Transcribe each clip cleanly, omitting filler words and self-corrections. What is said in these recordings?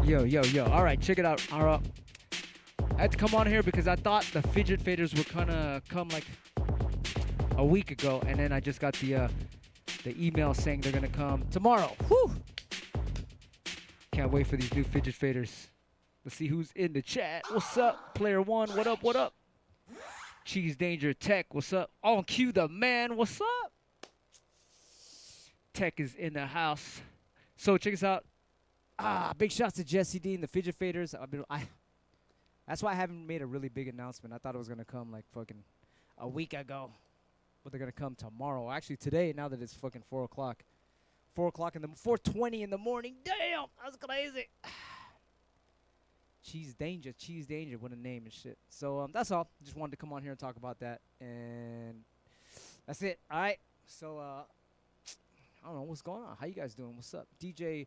Yo, yo, yo. All right, check it out. All right. I had to come on here because I thought the Fidget Faders would kind of come like a week ago, and then I just got the email saying they're gonna come tomorrow. Whew! Can't wait for these new Fidget Faders. Let's see who's in the chat. What's up, Player One? What up? What up? Cheese Danger Tech. What's up? On cue, the man. What's up? Tech is in the house. So check us out. Big shouts to Jesse D and the Fidget Faders. That's why I haven't made a really big announcement. I thought it was gonna come like fucking a week ago, but they're gonna come tomorrow. Actually, today. Now that it's fucking 4 o'clock, 4:20 in the morning. Damn, that's crazy. Cheese Danger, what a name and shit. So that's all. Just wanted to come on here and talk about that, and that's it. All right. So I don't know what's going on. How you guys doing? What's up, DJ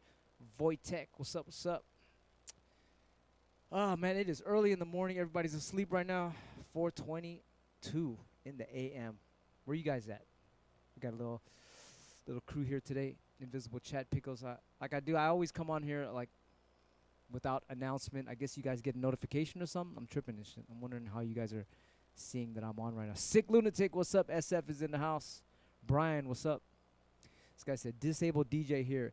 Voitek? What's up? What's up? Oh man, it is early in the morning. Everybody's asleep right now. 4:22 in the a.m. Where you guys at? We got a little crew here today. Invisibl chat Piklz. I always come on here like without announcement. I guess you guys get a notification or something. I'm tripping this shit. I'm wondering how you guys are seeing that I'm on right now. Sick Lunatic, what's up? SF is in the house. Brian, what's up? This guy said, disabled DJ here.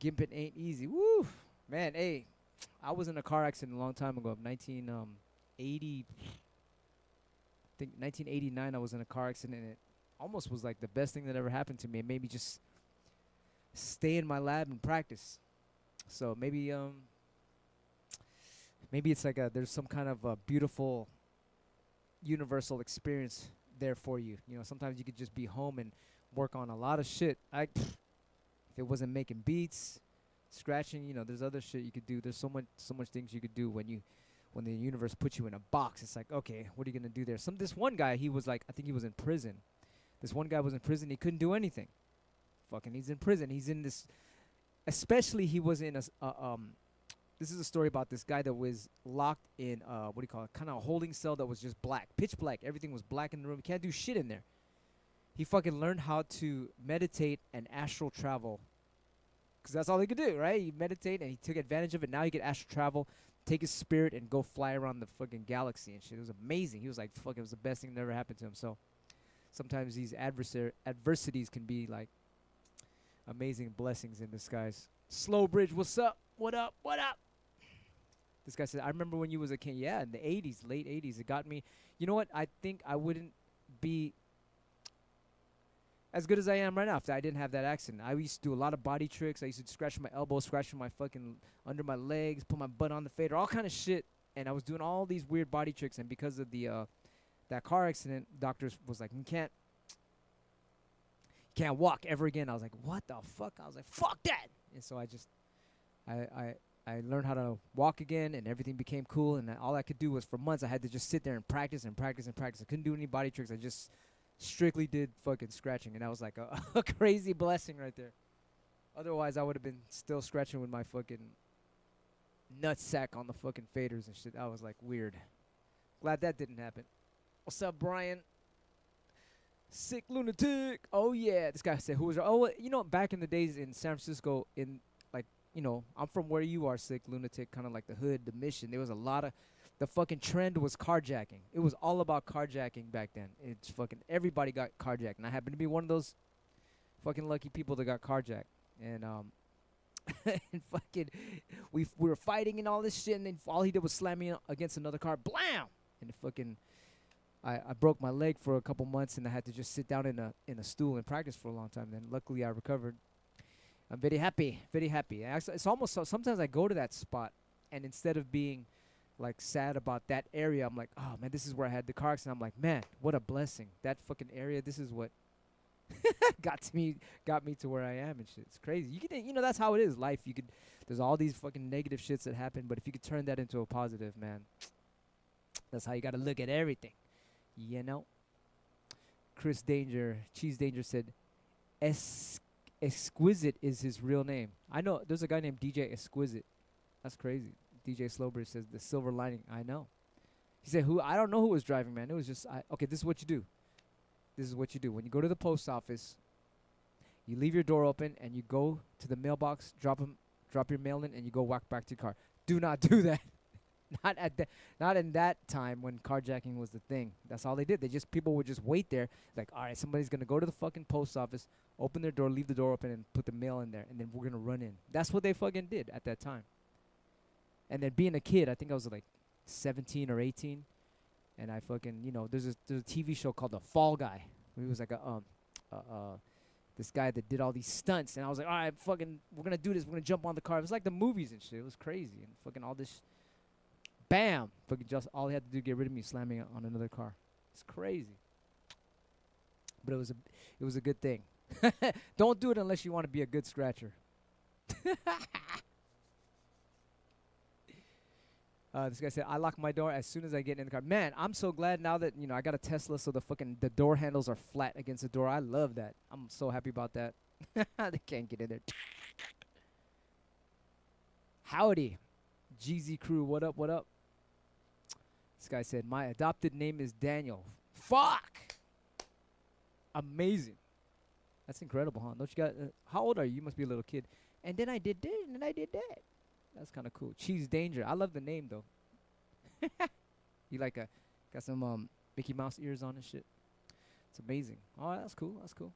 Gimping ain't easy. Woo! Man, hey, I was in a car accident a long time ago. 1980, I think 1989, I was in a car accident, and it almost was like the best thing that ever happened to me. It made me just stay in my lab and practice. So maybe it's like there's some kind of a beautiful universal experience there for you. You know, sometimes you could just be home and work on a lot of shit. If it wasn't making beats, scratching, you know, there's other shit you could do. There's so much things you could do when the universe puts you in a box. It's like, okay, what are you gonna do there? This one guy, he was like, I think he was in prison. This one guy was in prison. He couldn't do anything. Fucking, he's in prison. He's in this. Especially, he was in a. This is a story about this guy that was locked in what do you call it? Kind of a holding cell that was just black, pitch black. Everything was black in the room. You can't do shit in there. He fucking learned how to meditate and astral travel. Because that's all he could do, right? He meditate and he took advantage of it. Now he could astral travel, take his spirit, and go fly around the fucking galaxy and shit. It was amazing. He was like, fuck, it was the best thing that ever happened to him. So sometimes these adversities can be like amazing blessings in disguise. Slow Bridge, what's up? What up? What up? This guy said, I remember when you was a kid. Yeah, in the 80s, late 80s. It got me. You know what? I think I wouldn't be as good as I am right now if I didn't have that accident. I used to do a lot of body tricks. I used to scratch my elbows, scratch my fucking under my legs, put my butt on the fader, all kind of shit. And I was doing all these weird body tricks. And because of the that car accident, doctors was like, you can't walk ever again. I was like, what the fuck? I was like, fuck that. And so I learned how to walk again, and everything became cool. And all I could do was, for months, I had to just sit there and practice and practice and practice. I couldn't do any body tricks. I just strictly did fucking scratching, and that was like a crazy blessing right there. Otherwise, I would have been still scratching with my fucking nutsack on the fucking faders and shit. That was like weird. Glad that didn't happen. What's up, Brian? Sick Lunatic. Oh yeah, this guy said, who was? Oh, you know, back in the days in San Francisco, in like, you know, I'm from where you are, Sick Lunatic, kind of like the hood, the Mission. There was a lot of, the fucking trend was carjacking. It was all about carjacking back then. It's fucking, everybody got carjacked, and I happened to be one of those fucking lucky people that got carjacked. And and fucking, we were fighting and all this shit, and then all he did was slam me against another car, blam, and the fucking. I broke my leg for a couple months, and I had to just sit down in a stool and practice for a long time. Then luckily I recovered. I'm very happy, very happy. Actually, it's almost so, sometimes I go to that spot, and instead of being like sad about that area, I'm like, oh man, this is where I had the car accident. I'm like, man, what a blessing. That fucking area, this is what got me to where I am and shit. It's crazy. You can, you know, that's how it is. Life. There's all these fucking negative shits that happen, but if you could turn that into a positive, man, that's how you got to look at everything. You know? Chris Danger, Cheese Danger said, Exquisite is his real name. I know. There's a guy named DJ Exquisite. That's crazy. DJ Slowbridge says, the silver lining. I know. He said, who? I don't know who was driving, man. It was just, okay, this is what you do. This is what you do. When you go to the post office, you leave your door open and you go to the mailbox, drop your mail in, and you go walk back to your car. Do not do that. Not in that time when carjacking was the thing. That's all they did. People would just wait there, like, all right, somebody's gonna go to the fucking post office, open their door, leave the door open, and put the mail in there, and then we're gonna run in. That's what they fucking did at that time. And then being a kid, I think I was like 17 or 18, and I fucking, there's a TV show called The Fall Guy. He was like this guy that did all these stunts, and I was like, all right, fucking, we're gonna do this. We're gonna jump on the car. It was like the movies and shit. It was crazy, and fucking all this. Bam! Fucking just all he had to do to get rid of me, slamming it on another car. It's crazy. But it was a good thing. Don't do it unless you want to be a good scratcher. This guy said, I lock my door as soon as I get in the car. Man, I'm so glad now that, I got a Tesla, so the door handles are flat against the door. I love that. I'm so happy about that. They can't get in there. Howdy. GZ crew, what up, what up? This guy said, my adopted name is Daniel. Fuck! Amazing. That's incredible, huh? Don't you got, how old are you? You must be a little kid. And then I did this, and then I did that. That's kind of cool. Cheese Danger. I love the name, though. You got some Mickey Mouse ears on and shit. It's amazing. Oh, that's cool. That's cool.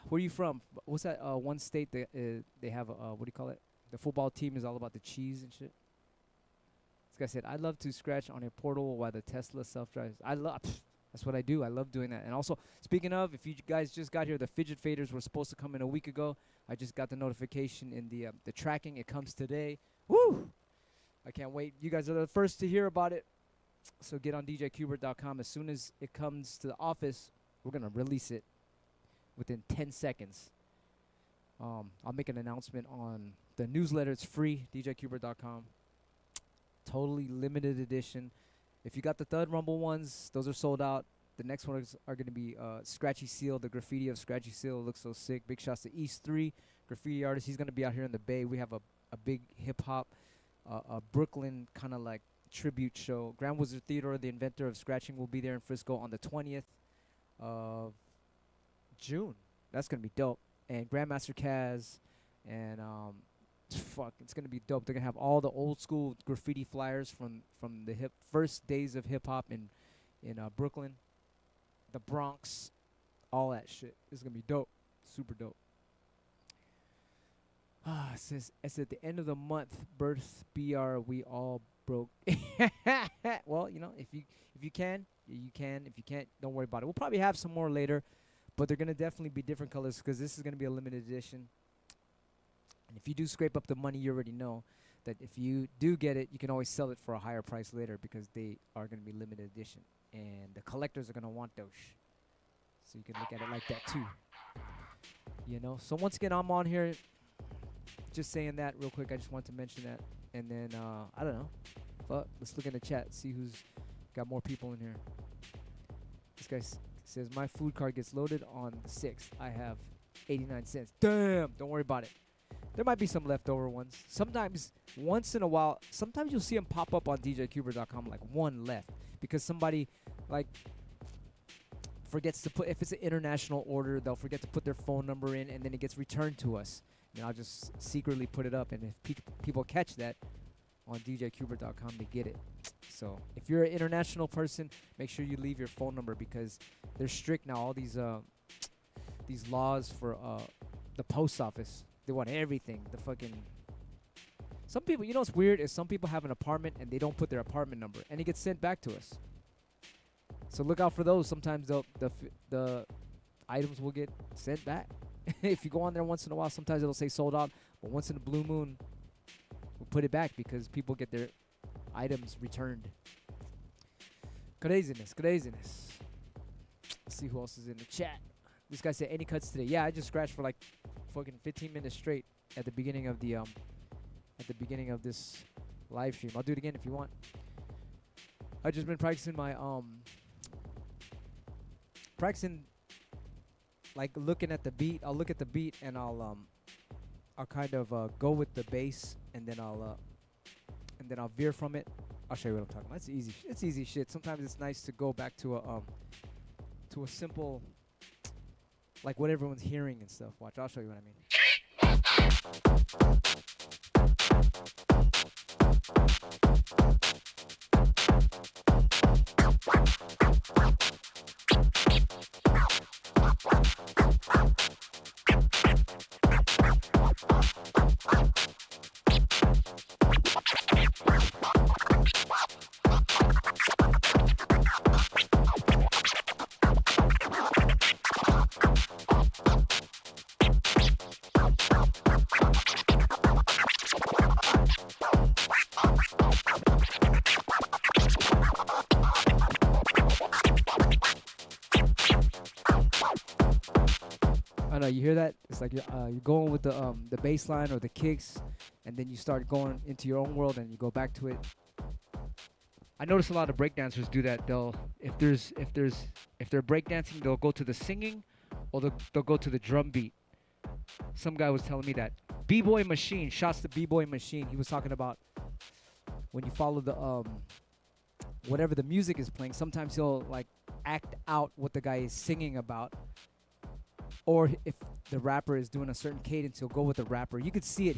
Where are you from? What's that one state that they have, what do you call it? The football team is all about the cheese and shit. This guy said, I'd love to scratch on a portal while the Tesla self-drives. That's what I do. I love doing that. And also, speaking of, if you guys just got here, the Fidget Faders were supposed to come in a week ago. I just got the notification in the tracking. It comes today. Woo! I can't wait. You guys are the first to hear about it. So get on djqbert.com. As soon as it comes to the office, we're going to release it within 10 seconds. I'll make an announcement on the newsletter. It's free, djqbert.com. Totally limited edition. If you got the Thud Rumble ones, those are sold out. The next ones are going to be Scratchy Seal, the graffiti of Scratchy Seal. It looks so sick. Big shouts to East 3, graffiti artist. He's going to be out here in the Bay. We have a big hip-hop, Brooklyn kind of like tribute show. Grand Wizard Theodore, the inventor of scratching, will be there in Frisco on the 20th of June. That's going to be dope. And Grandmaster Kaz and it's gonna be dope. They're gonna have all the old school graffiti flyers from the first days of hip hop in Brooklyn, the Bronx, all that shit. It's gonna be dope, super dope. It says it's at the end of the month. Birth BR, we all broke. Well, if you can, you can. If you can't, don't worry about it. We'll probably have some more later, but they're gonna definitely be different colors because this is gonna be a limited edition. And if you do scrape up the money, you already know that if you do get it, you can always sell it for a higher price later because they are going to be limited edition. And the collectors are going to want those. So you can look at it like that too. So once again, I'm on here just saying that real quick. I just want to mention that. And then, I don't know. But let's look in the chat, see who's got more people in here. This guy says, my food cart gets loaded on the 6th. I have 89 cents. Damn, don't worry about it. There might be some leftover ones. Sometimes, once in a while, sometimes you'll see them pop up on djqbert.com like one left. Because somebody, forgets to put, if it's an international order, they'll forget to put their phone number in, and then it gets returned to us. And I'll just secretly put it up, and if people catch that on djqbert.com, they get it. So, if you're an international person, make sure you leave your phone number because they're strict now. All these laws for the post office. They want everything. Some people, what's weird is some people have an apartment and they don't put their apartment number and it gets sent back to us. So look out for those. Sometimes the items will get sent back. If you go on there once in a while, sometimes it'll say sold out. But once in a blue moon, we'll put it back because people get their items returned. Craziness. Let's see who else is in the chat. This guy said, any cuts today? Yeah, I just scratched for fucking 15 minutes straight at the beginning of this live stream. I'll do it again if you want. I just been practicing my looking at the beat. I'll look at the beat and I'll kind of go with the bass and then I'll veer from it. I'll show you what I'm talking about. It's easy. It's easy shit. Sometimes it's nice to go back to a simple, like what everyone's hearing and stuff. Watch, I'll show you what I mean. I know you hear that. It's like you're going with the bass line or the kicks, and then you start going into your own world and you go back to it. I notice a lot of breakdancers do that. If they're breakdancing, they'll go to the singing, or they'll go to the drum beat. Some guy was telling me that B-Boy Machine, shots to B-Boy Machine. He was talking about when you follow the whatever the music is playing. Sometimes he'll like act out what the guy is singing about. Or if the rapper is doing a certain cadence, he'll go with the rapper. You could see it.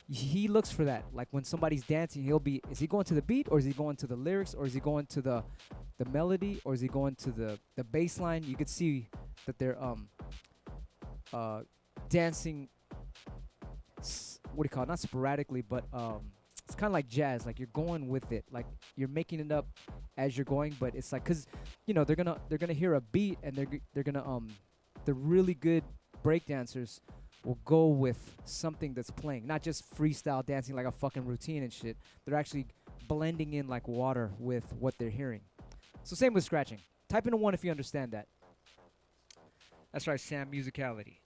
He looks for that. Like when somebody's dancing, is he going to the beat, or is he going to the lyrics, or is he going to the melody, or is he going to the bass line? You could see that they're dancing. What do you call it? Not sporadically, but it's kind of like jazz. Like you're going with it. Like you're making it up as you're going. But it's like, cause they're gonna hear a beat, and they're gonna the really good breakdancers will go with something that's playing, not just freestyle dancing like a fucking routine and shit. They're actually blending in like water with what they're hearing. So same with scratching. Type in a 1 if you understand that. That's right, Sam Musicality.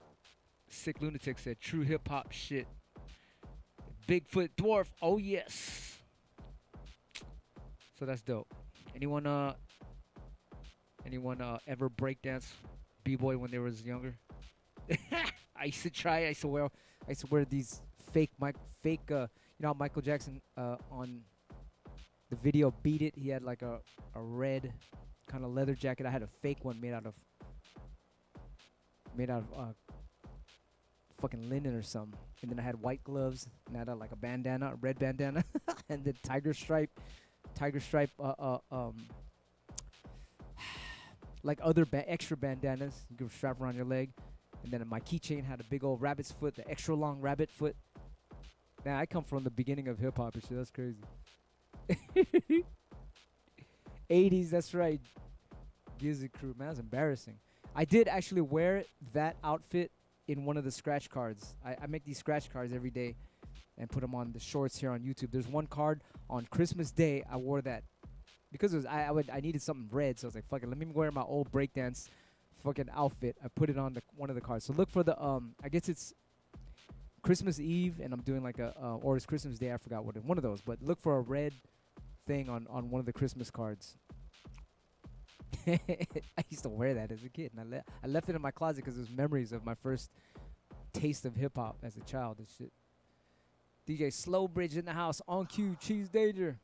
Sick Lunatic said, true hip hop shit. Bigfoot Dwarf, oh yes. So that's dope. Anyone ever breakdance B-boy when they was younger? I used to try. I used to wear these fake how Michael Jackson on the video Beat It, he had like a red kind of leather jacket. I had a fake one made out of fucking linen or something. And then I had white gloves, and I had like a bandana, a red bandana, and then tiger stripe like other extra bandanas you could strap around your leg. And then my keychain had a big old rabbit's foot, the extra long rabbit foot. Now I come from the beginning of hip hop and shit. That's crazy. 80s, that's right. Gizzard Crew, man, that's embarrassing. I did actually wear that outfit in one of the scratch cards. I make these scratch cards every day and put them on the shorts here on YouTube. There's one card on Christmas Day. I wore that because it was I needed something red, so I was like, fuck it, let me wear my old breakdance fucking outfit. I put it on one of the cards. So look for the I guess it's Christmas Eve, and I'm doing like or it's Christmas Day. I forgot one of those. But look for a red thing on one of the Christmas cards. I used to wear that as a kid, and I left it in my closet because it was memories of my first taste of hip hop as a child and shit. DJ Slowbridge in the house, on cue, Cheese Danger.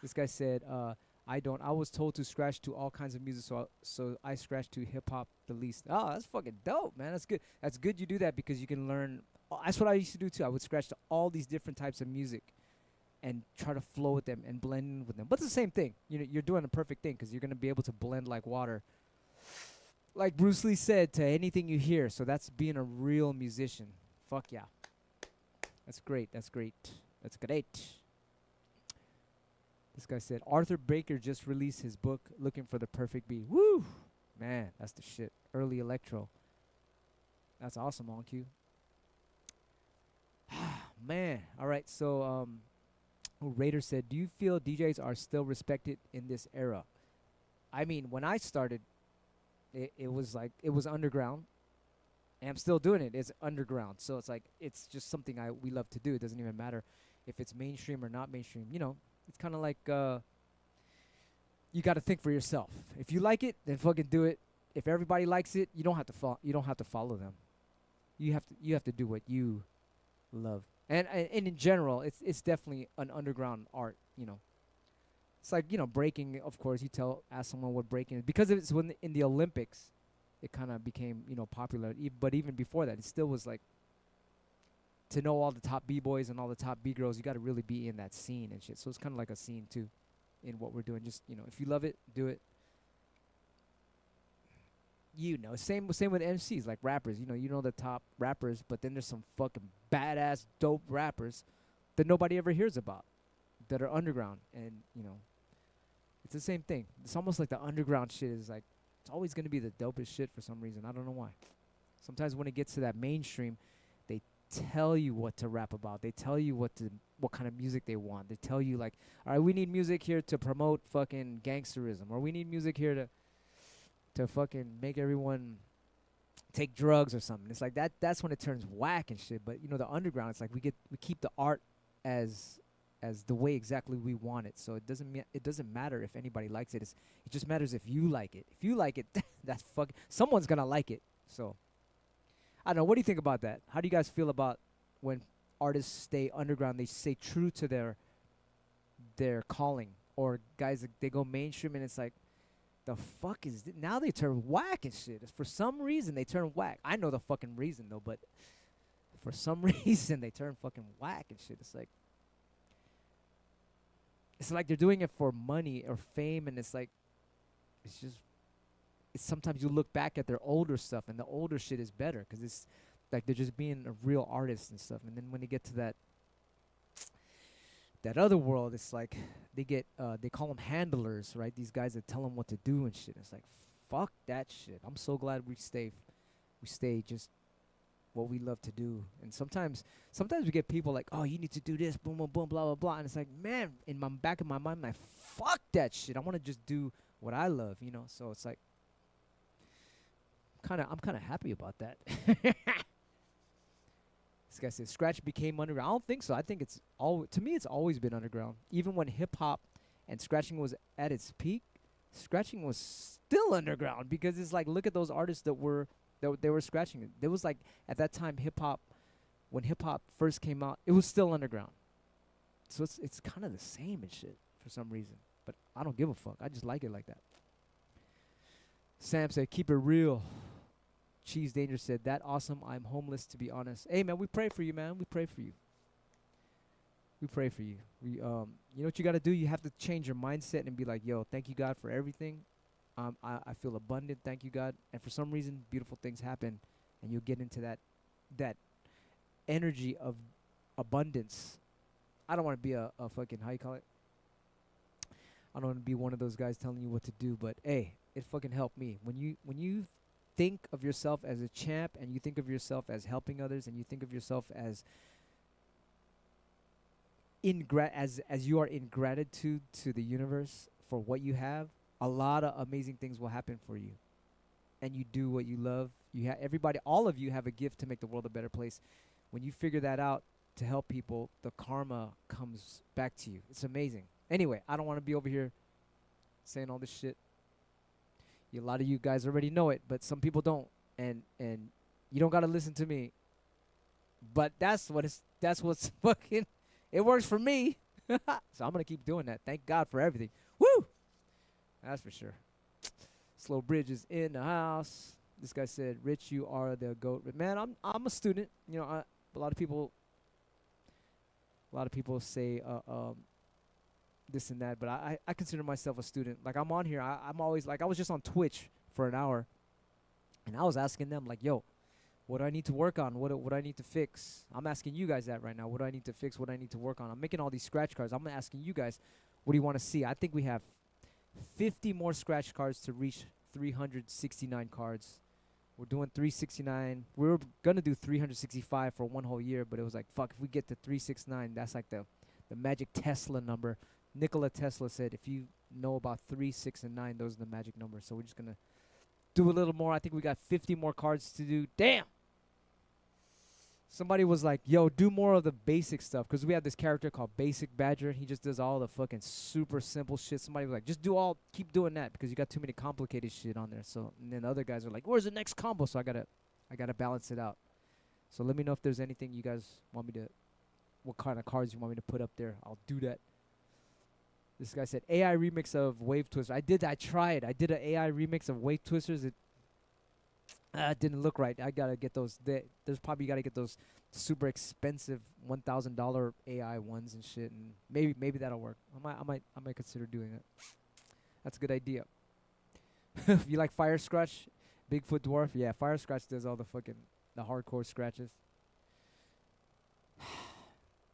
This guy said, I was told to scratch to all kinds of music, so I scratch to hip hop the least. Oh, that's fucking dope, man. That's good. That's good you do that because you can learn. That's what I used to do too. I would scratch to all these different types of music and try to flow with them and blend in with them. But it's the same thing. You're doing a perfect thing because you're going to be able to blend like water. Like Bruce Lee said, to anything you hear. So that's being a real musician. Fuck yeah. That's great. That's great. That's great. This guy said, Arthur Baker just released his book, Looking for the Perfect Beat. Woo! Man, that's the shit. Early electro. That's awesome, on cue. Man. All right, so Raider said, do you feel DJs are still respected in this era? I mean, when I started, it was underground. And I'm still doing it. It's underground. So it's like, it's just something we love to do. It doesn't even matter if it's mainstream or not mainstream. It's kind of like you got to think for yourself. If you like it, then fucking do it. If everybody likes it, you don't have to you don't have to follow them. You have to do what you love. And in general, it's definitely an underground art. It's like breaking. Of course, ask someone what breaking is because it's in the Olympics. It kind of became popular. But even before that, it still was like to know all the top b-boys and all the top b-girls, you got to really be in that scene and shit. So it's kind of like a scene too, in what we're doing. Just, you know, if you love it, do it. You know, same with MCs, like rappers. You know the top rappers, but then there's some fucking badass, dope rappers that nobody ever hears about, that are underground. And, you know, it's the same thing. It's almost like the underground shit is like, it's always going to be the dopest shit for some reason. I don't know why. Sometimes when it gets to that mainstream, they tell you what to rap about. They tell you what kind of music they want. They tell you, like, all right, we need music here to promote fucking gangsterism, or we need music here to fucking make everyone take drugs or something. It's like that's when it turns whack and shit. But, you know, the underground, it's like we keep the art as the way exactly we want it. So it doesn't matter if anybody likes it. It just matters if you like it. If you like it, that's fucking, someone's gonna like it. So I don't know. What do you think about that? How do you guys feel about when artists stay underground? They stay true to their calling, or guys, they go mainstream and it's like, the fuck is this? Now they turn whack and shit. For some reason they turn whack. I know the fucking reason though, but for some reason they turn fucking whack and shit. It's like they're doing it for money or fame, and it's sometimes you look back at their older stuff, and the older shit is better because it's like they're just being a real artist and stuff. And then when they get to that other world, it's like they call them handlers, right? These guys that tell them what to do and shit. It's like, fuck that shit. I'm so glad we stay just what we love to do. And sometimes we get people like, oh, you need to do this, boom, boom, boom, blah, blah, blah. And it's like, man, in my back of my mind, I'm like, fuck that shit. I want to just do what I love, you know? So it's like, I'm kind of happy about that. This guy says Skratch became underground. I don't think so. I think to me it's always been underground. Even when hip hop and scratching was at its peak, scratching was still underground, because it's like, look at those artists that they were scratching. There was like, at that time, when hip hop first came out, it was still underground. So it's kind of the same and shit for some reason. But I don't give a fuck. I just like it like that. Sam said, keep it real. Cheese Danger said, that awesome. I'm homeless, to be honest. Hey, man, we pray for you, man. We pray for you. We pray for you. You know what you got to do? You have to change your mindset and be like, yo, thank you, God, for everything. I feel abundant. Thank you, God. And for some reason, beautiful things happen, and you'll get into that energy of abundance. I don't want to be a fucking, how you call it? I don't want to be one of those guys telling you what to do, but hey, it fucking helped me. When you think of yourself as a champ, and you think of yourself as helping others, and you think of yourself as as you are in gratitude to the universe for what you have, a lot of amazing things will happen for you. And you do what you love. All of you have a gift to make the world a better place. When you figure that out to help people, the karma comes back to you. It's amazing. Anyway, I don't want to be over here saying all this shit. A lot of you guys already know it, but some people don't, and you don't gotta listen to me. But that's what's fucking. It works for me, so I'm gonna keep doing that. Thank God for everything. Woo! That's for sure. Slow Bridge is in the house. This guy said, "Rich, you are the GOAT." Man, I'm a student. You know, a lot of people say this and that, but I consider myself a student. Like, I'm on here. I'm always like, I was just on Twitch for an hour, and I was asking them like, yo, what do I need to work on? What do I need to fix? I'm asking you guys that right now. What do I need to fix? What do I need to work on? I'm making all these scratch cards. I'm asking you guys, what do you want to see? I think we have 50 more scratch cards to reach 369 cards. We're doing 369. We were going to do 365 for one whole year, but it was like, fuck, if we get to 369, that's like the magic Tesla number. Nikola Tesla said, if you know about 3, 6, and 9, those are the magic numbers. So we're just going to do a little more. I think we got 50 more cards to do. Damn! Somebody was like, yo, do more of the basic stuff. Because we have this character called Basic Badger. He just does all the fucking super simple shit. Somebody was like, just keep doing that, because you got too many complicated shit on there. So, and then other guys are like, where's the next combo? So I gotta balance it out. So let me know if there's anything you guys want me to, what kind of cards you want me to put up there. I'll do that. This guy said, AI remix of Wave Twister. I tried. I did an AI remix of Wave Twisters. It didn't look right. I gotta get those. There's probably gotta get those super expensive $1,000 AI ones and shit, and maybe that'll work. I might consider doing that. That's a good idea. If you like Fire Skratch, Bigfoot Dwarf, yeah, Fire Skratch does all the hardcore scratches.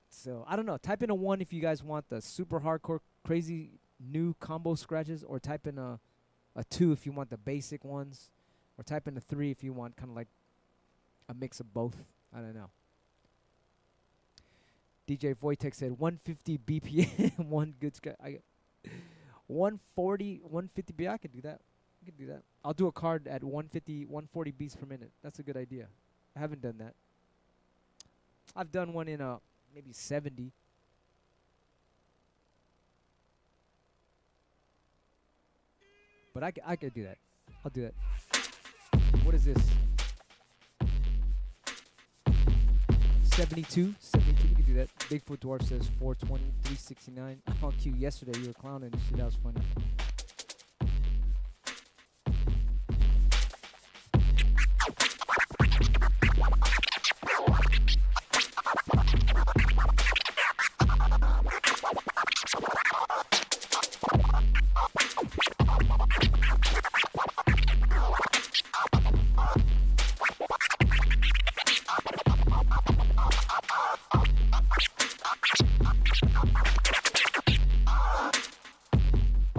So I don't know. Type in a 1 if you guys want the super hardcore, crazy new combo scratches, or type in a 2 if you want the basic ones, or type in a 3 if you want kind of like a mix of both. I don't know. DJ Wojtek said 150 BPM, one good scratch. 140, 150 B. I could do that. I could do that. I'll do a card at 150, 140 beats per minute. That's a good idea. I haven't done that. I've done one in maybe 70. But I could do that. I'll do that. What is this? 72? 72, we could do that. Bigfoot Dwarf says 420, 369. On Q yesterday, you were clowning and shit. That was funny.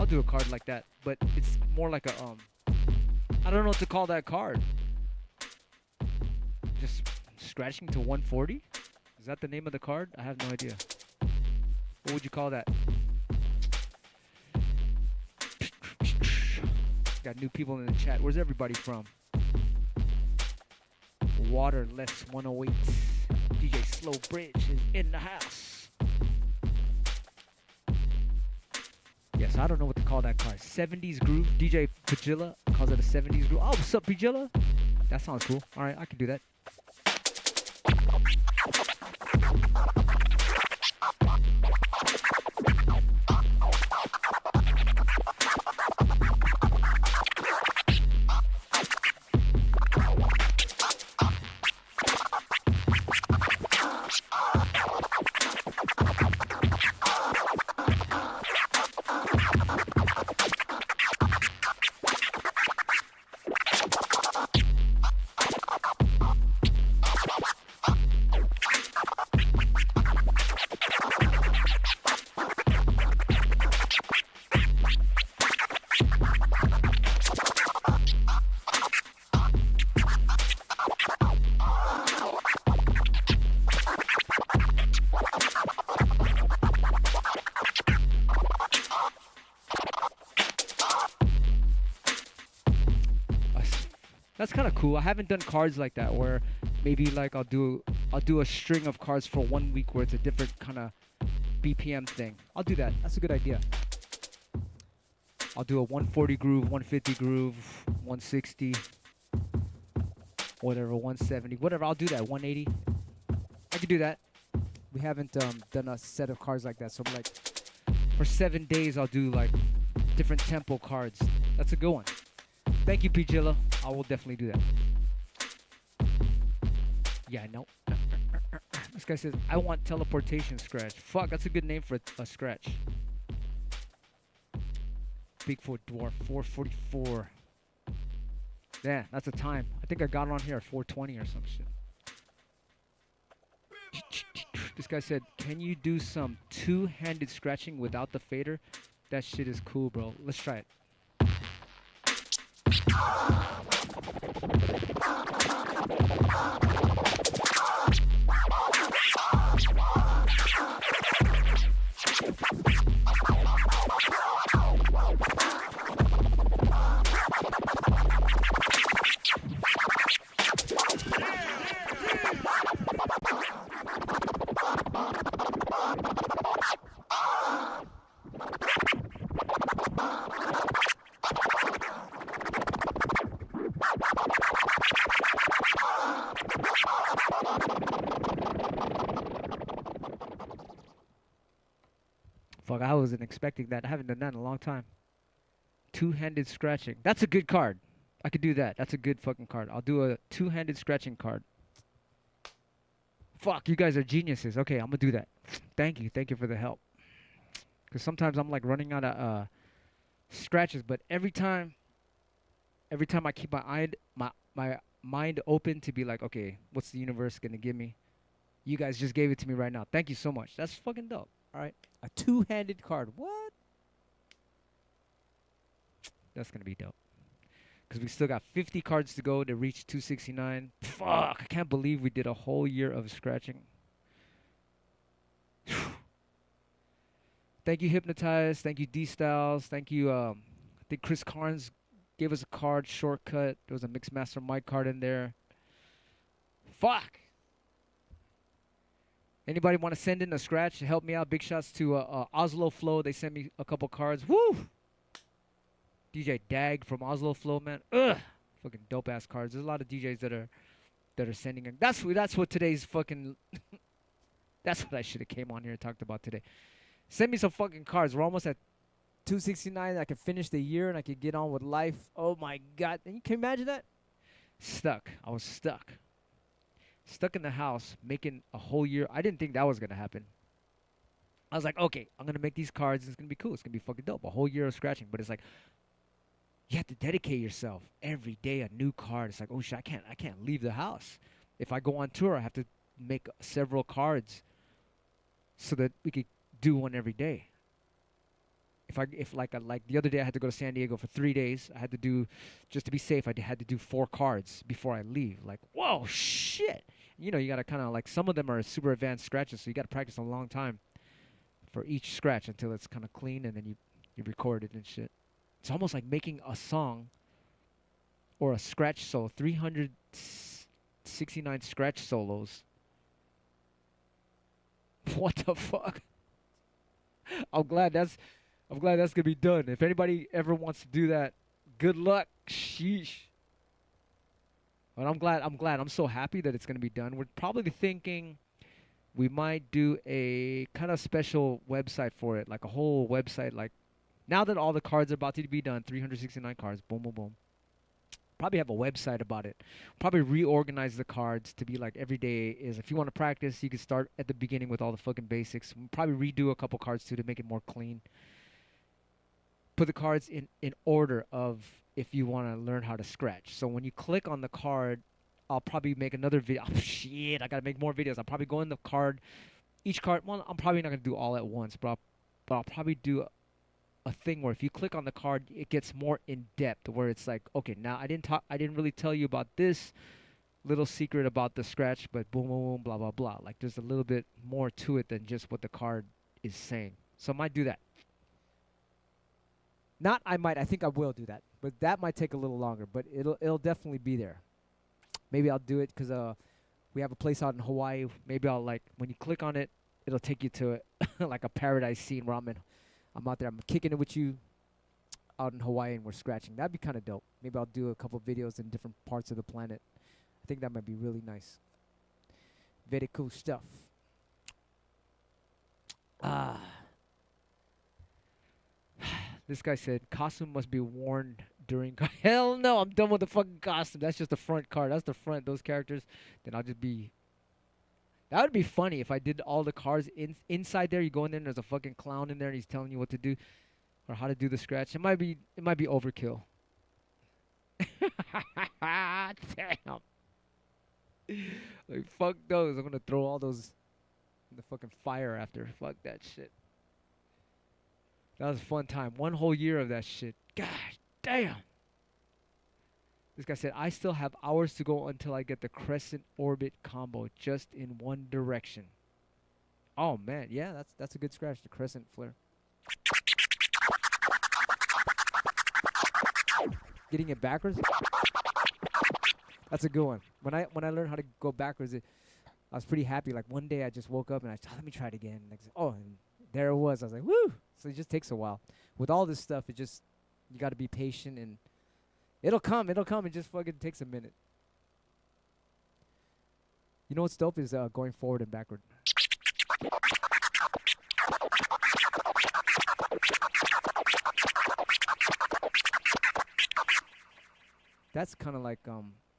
Do a card like that, but it's more like a I don't know what to call that card. Just scratching to 140? Is that the name of the card? I have no idea. What would you call that? Got new people in the chat. Where's everybody from? Waterless 108. DJ Slow Bridge is in the house. Yes, I don't know what to call that card. 70s groove. DJ Pagilla calls it a 70s groove. Oh, what's up, Pagilla? That sounds cool. All right, I can do that. That's kind of cool. I haven't done cards like that where maybe like I'll do a string of cards for 1 week where it's a different kind of BPM thing. I'll do that. That's a good idea. I'll do a 140 groove, 150 groove, 160, whatever, 170, whatever. I'll do that. 180. I could do that. We haven't done a set of cards like that, so like for 7 days I'll do like different tempo cards. That's a good one. Thank you, Pagilla. I will definitely do that. Yeah, I know. This guy says, I want teleportation scratch. Fuck, that's a good name for a scratch. Bigfoot Dwarf, 444. Yeah, that's a time. I think I got it on here at 420 or some shit. This guy said, can you do some two-handed scratching without the fader? That shit is cool, bro. Let's try it. Fuck, I wasn't expecting that. I haven't done that in a long time. Two-handed scratching. That's a good card. I could do that. That's a good fucking card. I'll do a two-handed scratching card. Fuck, you guys are geniuses. Okay, I'm gonna do that. Thank you for the help. Because sometimes I'm like running out of scratches, but every time I keep my mind open to be like, okay, what's the universe gonna give me? You guys just gave it to me right now. Thank you so much. That's fucking dope. All right, a two-handed card. What? That's gonna be dope. Because we still got 50 cards to go to reach 269. Fuck, I can't believe we did a whole year of scratching. Thank you, Hypnotize. Thank you, D-Styles. Thank you, I think Chris Carnes gave us a card, Shortcut. There was a Mixmaster Mike card in there. Fuck. Anybody want to send in a scratch to help me out? Big shots to Oslo Flow. They sent me a couple cards. Woo! DJ Dag from Oslo Flow, man. Ugh, fucking dope ass cards. There's a lot of DJs that are sending in. That's what today's fucking. That's what I should have came on here and talked about today. Send me some fucking cards. We're almost at 269. I can finish the year and I could get on with life. Oh my god! And you can imagine that. Stuck. I was stuck. Stuck in the house making a whole year. I didn't think that was gonna happen. I was like, okay, I'm gonna make these cards. It's gonna be cool. It's gonna be fucking dope. A whole year of scratching, but it's like. You have to dedicate yourself every day a new card. It's like, oh shit, I can't leave the house. If I go on tour, I have to make several cards so that we could do one every day. If like the other day I had to go to San Diego for 3 days. I had to do, just to be safe, I had to do 4 cards before I leave. Like, whoa, shit. You know, you gotta kind of like, some of them are super advanced scratches, so you gotta practice a long time for each scratch until it's kind of clean, and then you record it and shit. It's almost like making a song or a scratch solo. 369 scratch solos. What the fuck? I'm glad that's gonna be done. If anybody ever wants to do that, good luck. Sheesh. But I'm glad. I'm so happy that it's gonna be done. We're probably thinking we might do a kind of special website for it, like a whole website, like. Now that all the cards are about to be done, 369 cards, boom, boom, boom. Probably have a website about it. Probably reorganize the cards to be like every day is. If you want to practice, you can start at the beginning with all the fucking basics. We'll probably redo a couple cards too to make it more clean. Put the cards in order of if you want to learn how to scratch. So when you click on the card, I'll probably make another video. Oh, shit, I got to make more videos. I'll probably go in the card. Each card, well, I'm probably not going to do all at once, but I'll probably do a thing where if you click on the card, it gets more in depth, where it's like, okay, now I didn't really tell you about this little secret about the scratch, but boom, boom, boom, blah, blah, blah. Like there's a little bit more to it than just what the card is saying. So I might do that. I think I will do that, but that might take a little longer, but it'll definitely be there. Maybe I'll do it because we have a place out in Hawaii. Maybe I'll like, when you click on it, it'll take you to like a paradise scene where I'm out there, I'm kicking it with you out in Hawaii and we're scratching. That'd be kind of dope. Maybe I'll do a couple videos in different parts of the planet. I think that might be really nice. Very cool stuff. This guy said, costume must be worn during... Hell no, I'm done with the fucking costume. That's just the front card. That's the front, those characters. Then I'll just be... That would be funny if I did all the cards inside there. You go in there and there's a fucking clown in there and he's telling you what to do or how to do the scratch. It might be overkill. Damn. Like fuck those. I'm gonna throw all those in the fucking fire after. Fuck that shit. That was a fun time. 1 whole year of that shit. Gosh damn. This guy said, I still have hours to go until I get the crescent orbit combo just in one direction. Oh, man. Yeah, that's a good scratch, the crescent flare. Getting it backwards? That's a good one. When I learned how to go backwards, I was pretty happy. Like, one day I just woke up and I thought, let me try it again. And and there it was. I was like, woo! So it just takes a while. With all this stuff, you got to be patient and it'll come. It just fucking takes a minute. You know what's dope is going forward and backward. that's kind of like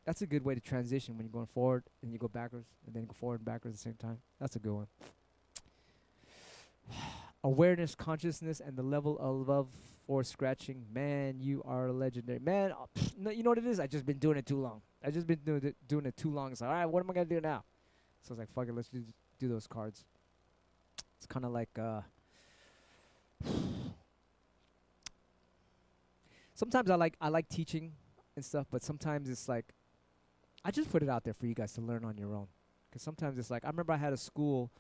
that's a good way to transition when you're going forward and you go backwards and then go forward and backwards at the same time. That's a good one. Awareness, consciousness, and the level of love for scratching. Man, you are legendary. Man, no, you know what it is? I just been doing it too long. I just been doing it too long. It's like, all right, what am I gonna do now? So I was like, fuck it, let's do those cards. It's kind of like sometimes I like teaching and stuff, but sometimes it's like I just put it out there for you guys to learn on your own. Because sometimes it's like I remember I had a school,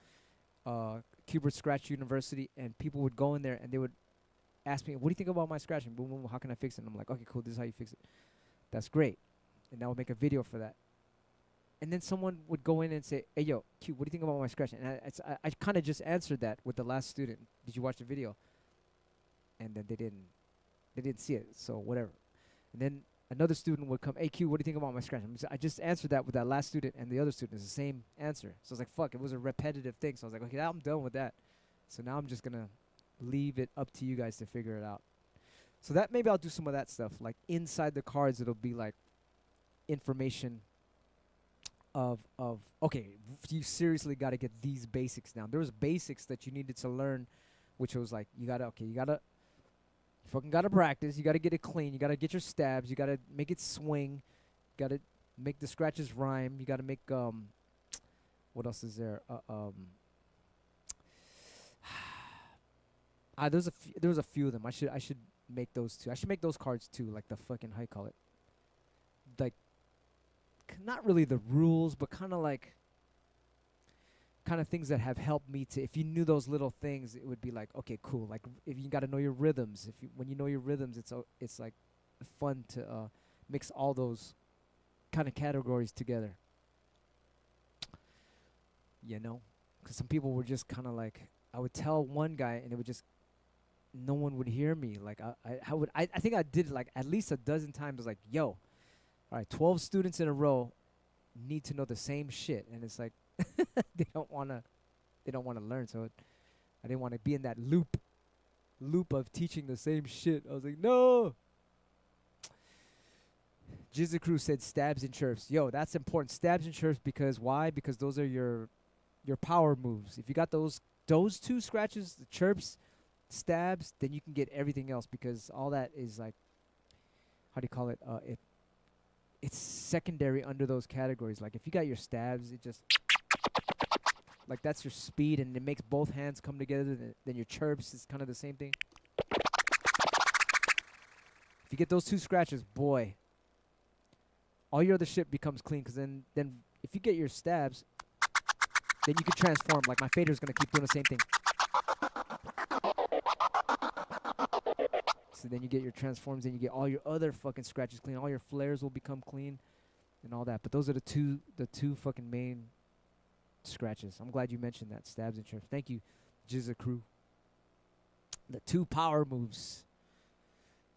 Qbert Skratch University, and people would go in there and they would ask me, what do you think about my scratching? Boom, boom, how can I fix it? And I'm like, okay, cool, this is how you fix it. That's great. And I would make a video for that. And then someone would go in and say, hey, yo, Q, what do you think about my scratching? And I kind of just answered that with the last student. Did you watch the video? And then they didn't see it, so whatever. And then another student would come, hey, Q, what do you think about my scratching? I just answered that with that last student, and the other student is the same answer. So I was like, fuck, it was a repetitive thing. So I was like, okay, now I'm done with that. So now I'm just going to leave it up to you guys to figure it out. So that maybe I'll do some of that stuff. Like inside the cards, it'll be like information of okay, you seriously got to get these basics down. There was basics that you needed to learn, which was like, you fucking gotta practice. You gotta get it clean. You gotta get your stabs. You gotta make it swing. You gotta make the scratches rhyme. You gotta make what else is there? There was a few of them. I should make those too. I should make those cards too, like the fucking, how you call it? Like, not really the rules, but kind of like, kind of things that have helped me to, if you knew those little things, it would be like, okay, cool. Like if you got to know your rhythms, when you know your rhythms, it's like fun to mix all those kind of categories together. You know, because some people were just kind of like, I would tell one guy and it would just, no one would hear me. Like I think I did it like at least a dozen times. I was like, yo, all right, 12 students in a row need to know the same shit, and it's like they don't wanna learn. So I didn't want to be in that loop of teaching the same shit. I was like, no. Jizzacrew said stabs and chirps. Yo, that's important. Stabs and chirps, because why? Because those are your power moves. If you got those two scratches, the chirps, stabs, then you can get everything else, because all that is like, how do you call it? It's secondary under those categories. Like if you got your stabs, it just like that's your speed, and it makes both hands come together. Then your chirps is kind of the same thing. If you get those two scratches, boy, all your other shit becomes clean. Because then if you get your stabs, then you can transform. Like my fader's gonna keep doing the same thing. So then you get your transforms, and you get all your other fucking scratches clean. All your flares will become clean, and all that. But those are the two fucking main scratches. I'm glad you mentioned that, stabs and chirps. Thank you, Jizzacrew. The two power moves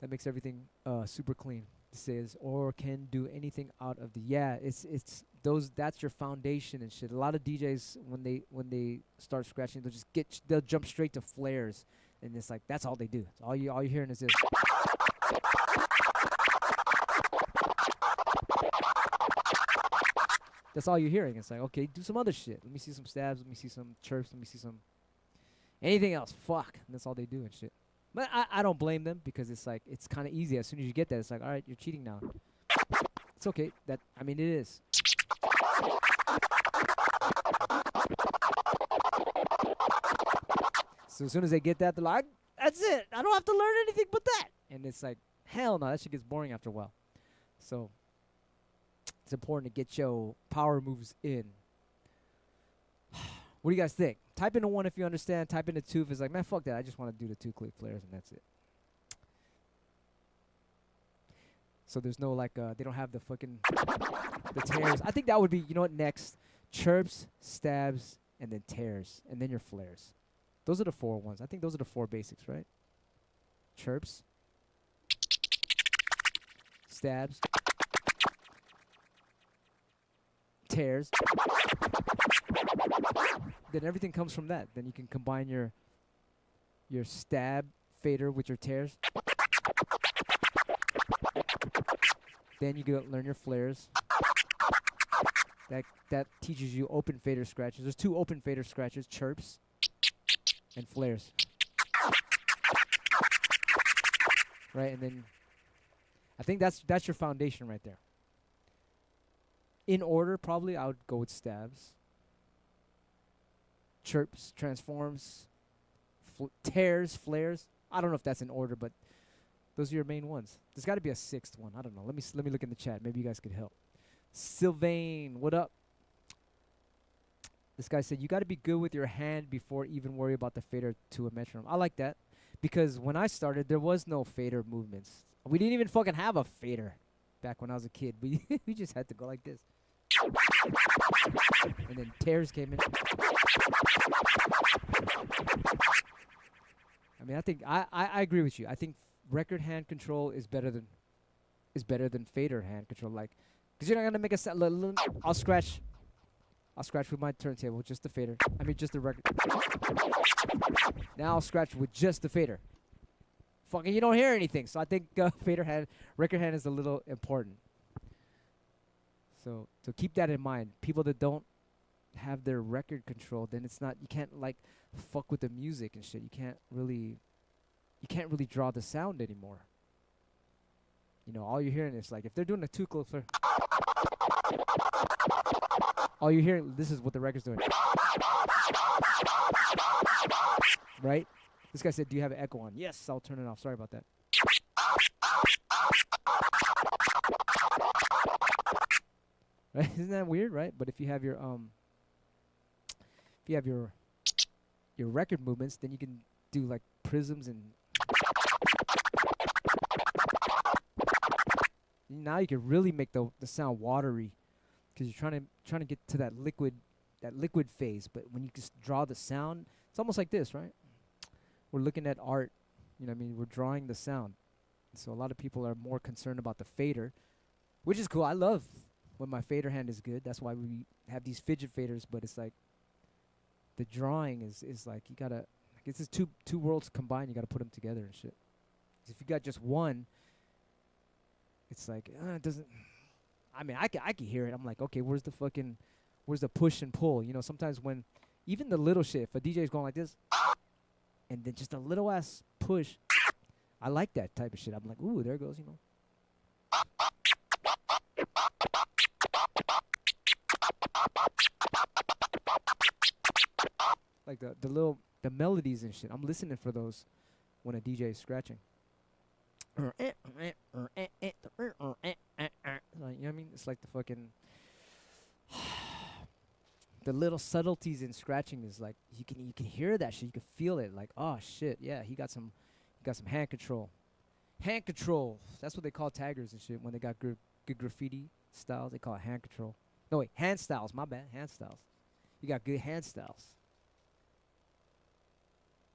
that makes everything super clean. It says, or can do anything out of the, yeah. It's those. That's your foundation and shit. A lot of DJs when they start scratching, they'll jump straight to flares. And it's like, that's all they do. All you're hearing is this. That's all you're hearing. It's like, okay, do some other shit. Let me see some stabs. Let me see some chirps. Let me see some anything else. Fuck. And that's all they do and shit. But I don't blame them, because it's like, it's kind of easy. As soon as you get that, it's like, all right, you're cheating now. It's okay. It is. So as soon as they get that, they're like, that's it. I don't have to learn anything but that. And it's like, hell no, that shit gets boring after a while. So it's important to get your power moves in. What do you guys think? Type in a 1 if you understand. Type in a 2 if it's like, man, fuck that. I just want to do the 2 click flares and that's it. So there's no like, they don't have the fucking, the tears. I think that would be, you know what, next? Chirps, stabs, and then tears. And then your flares. Those are the 4 ones. I think those are the 4 basics, right? Chirps, stabs, tears. Then everything comes from that. Then you can combine your stab fader with your tears. Then you go learn your flares. That teaches you open fader scratches. There's 2 open fader scratches, chirps and flares. Right, and then I think that's your foundation right there. In order, probably I would go with stabs, chirps, transforms, tears, flares. I don't know if that's in order, but those are your main ones. There's got to be a 6th one. I don't know. Let me look in the chat. Maybe you guys could help. Sylvain, what up? This guy said you got to be good with your hand before even worry about the fader to a metronome. I like that because when I started, there was no fader movements. We didn't even fucking have a fader back when I was a kid. We just had to go like this. And then tears came in. I mean, I think I agree with you. I think record hand control is better than fader hand control. Like, cause you're not gonna make a set. I'll scratch with my turntable, just the fader. I mean, just the record. Now I'll scratch with just the fader. Fucking, you don't hear anything. So I think record hand is a little important. So keep that in mind. People that don't have their record control, then it's not. You can't like fuck with the music and shit. You can't really draw the sound anymore. You know, all you're hearing is like if they're doing a 2-click flare. All you're hearing, this is what the record's doing. Right? This guy said, do you have an echo on? Yes, I'll turn it off. Sorry about that. Right? Isn't that weird, right? But if you have your record movements, then you can do like prisms and now you can really make the sound watery because you're trying to get to that liquid phase. But when you just draw the sound, it's almost like this, right? We're looking at art, you know what I mean? We're drawing the sound. So a lot of people are more concerned about the fader, which is cool. I love when my fader hand is good. That's why we have these fidget faders, but it's like the drawing is like you gotta, like it's just two worlds combined. You gotta put them together and shit. 'Cause if you got just one, it's like it doesn't. I mean, I can hear it. I'm like, okay, where's the push and pull? You know, sometimes when even the little shit, if a DJ is going like this, and then just a little ass push, I like that type of shit. I'm like, ooh, there it goes, you know. Like the melodies and shit. I'm listening for those when a DJ is scratching. Like, you know what I mean? It's like the fucking the little subtleties in scratching is like you can hear that shit. You can feel it. Like, oh shit, yeah, he got some hand control. Hand control. That's what they call taggers and shit when they got good graffiti styles. They call it hand control. No wait, hand styles. My bad, hand styles. You got good hand styles.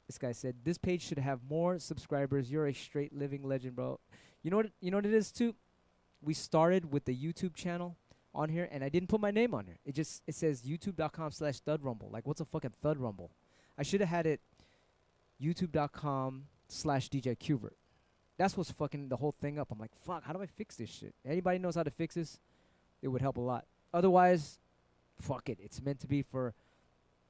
This guy said, this page should have more subscribers. You're a straight living legend, bro. You know what it is, too? We started with the YouTube channel on here, and I didn't put my name on here. It says youtube.com/thudrumble. Like, what's a fucking thud rumble? I should have had it youtube.com/DJ Qbert. That's what's fucking the whole thing up. I'm like, fuck, how do I fix this shit? Anybody knows how to fix this? It would help a lot. Otherwise, fuck it. It's meant to be for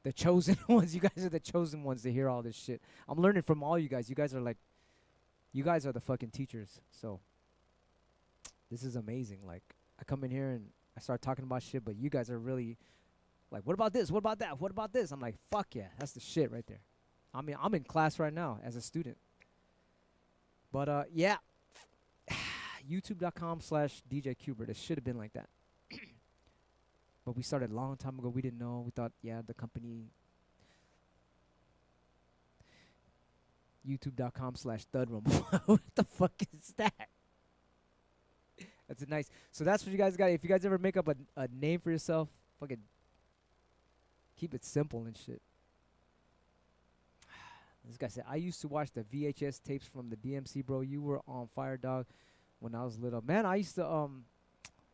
the chosen ones. You guys are the chosen ones to hear all this shit. I'm learning from all you guys. You guys are the fucking teachers. So this is amazing. Like, I come in here and I start talking about shit, but you guys are really like, what about this? What about that? What about this? I'm like, fuck yeah, that's the shit right there. I mean, I'm in class right now as a student. But yeah, youtube.com/DJ Qbert. It should have been like that. But we started a long time ago. We didn't know. We thought, yeah, the company. youtube.com/thudrumble. What the fuck is that? That's a nice. So that's what you guys got. If you guys ever make up a name for yourself, fucking keep it simple and shit. This guy said, I used to watch the VHS tapes from the DMC, bro. You were on fire, dog, when I was little. Man, I used to,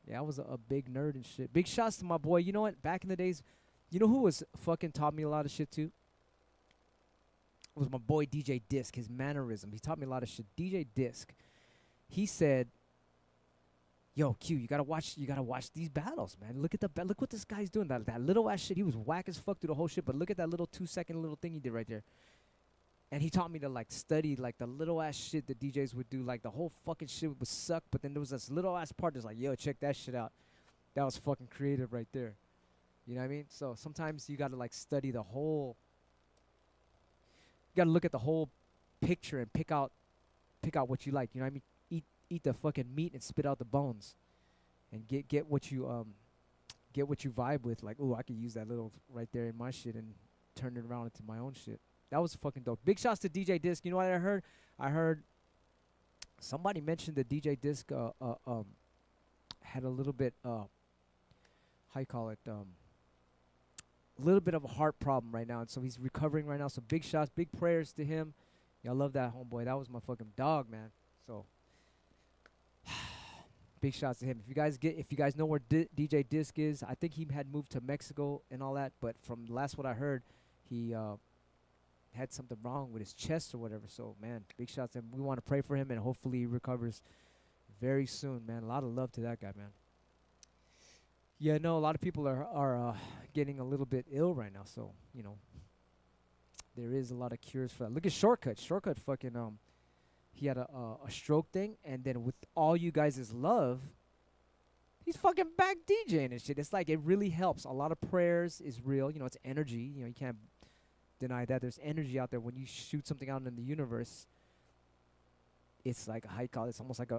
yeah, I was a big nerd and shit. Big shots to my boy. You know what? Back in the days, you know who was fucking taught me a lot of shit, too? It was my boy DJ Disc, his mannerism. He taught me a lot of shit. DJ Disc, he said, yo, Q, you gotta watch these battles, man. Look at look what this guy's doing. That little ass shit. He was whack as fuck through the whole shit, but look at that little 2-second little thing he did right there. And he taught me to like study like the little ass shit the DJs would do. Like the whole fucking shit would suck, but then there was this little ass part that's like, yo, check that shit out. That was fucking creative right there. You know what I mean? So sometimes you gotta like study the whole. You gotta look at the whole picture and pick out what you like. You know what I mean? Eat the fucking meat and spit out the bones, and get what you vibe with. Like, oh, I could use that little right there in my shit and turn it around into my own shit. That was fucking dope. Big shouts to DJ Disc. You know what I heard? I heard somebody mentioned the DJ Disc had a little bit how you call it a little bit of a heart problem right now, and so he's recovering right now. So big shouts, big prayers to him. Yeah, I love that homeboy. That was my fucking dog, man. So big shouts to him. If you guys know where DJ Disc is, I think he had moved to Mexico and all that. But from last what I heard, he had something wrong with his chest or whatever. So man, big shouts to him. We want to pray for him and hopefully he recovers very soon, man. A lot of love to that guy, man. Yeah, no, a lot of people are getting a little bit ill right now. So you know, there is a lot of cures for that. Look at Shortcut. Shortcut fucking he had a stroke thing, and then with all you guys' love, he's fucking back DJing and shit. It's like it really helps. A lot of prayers is real. You know, it's energy. You know, you can't deny that. There's energy out there when you shoot something out in the universe. It's like a high call. It's almost like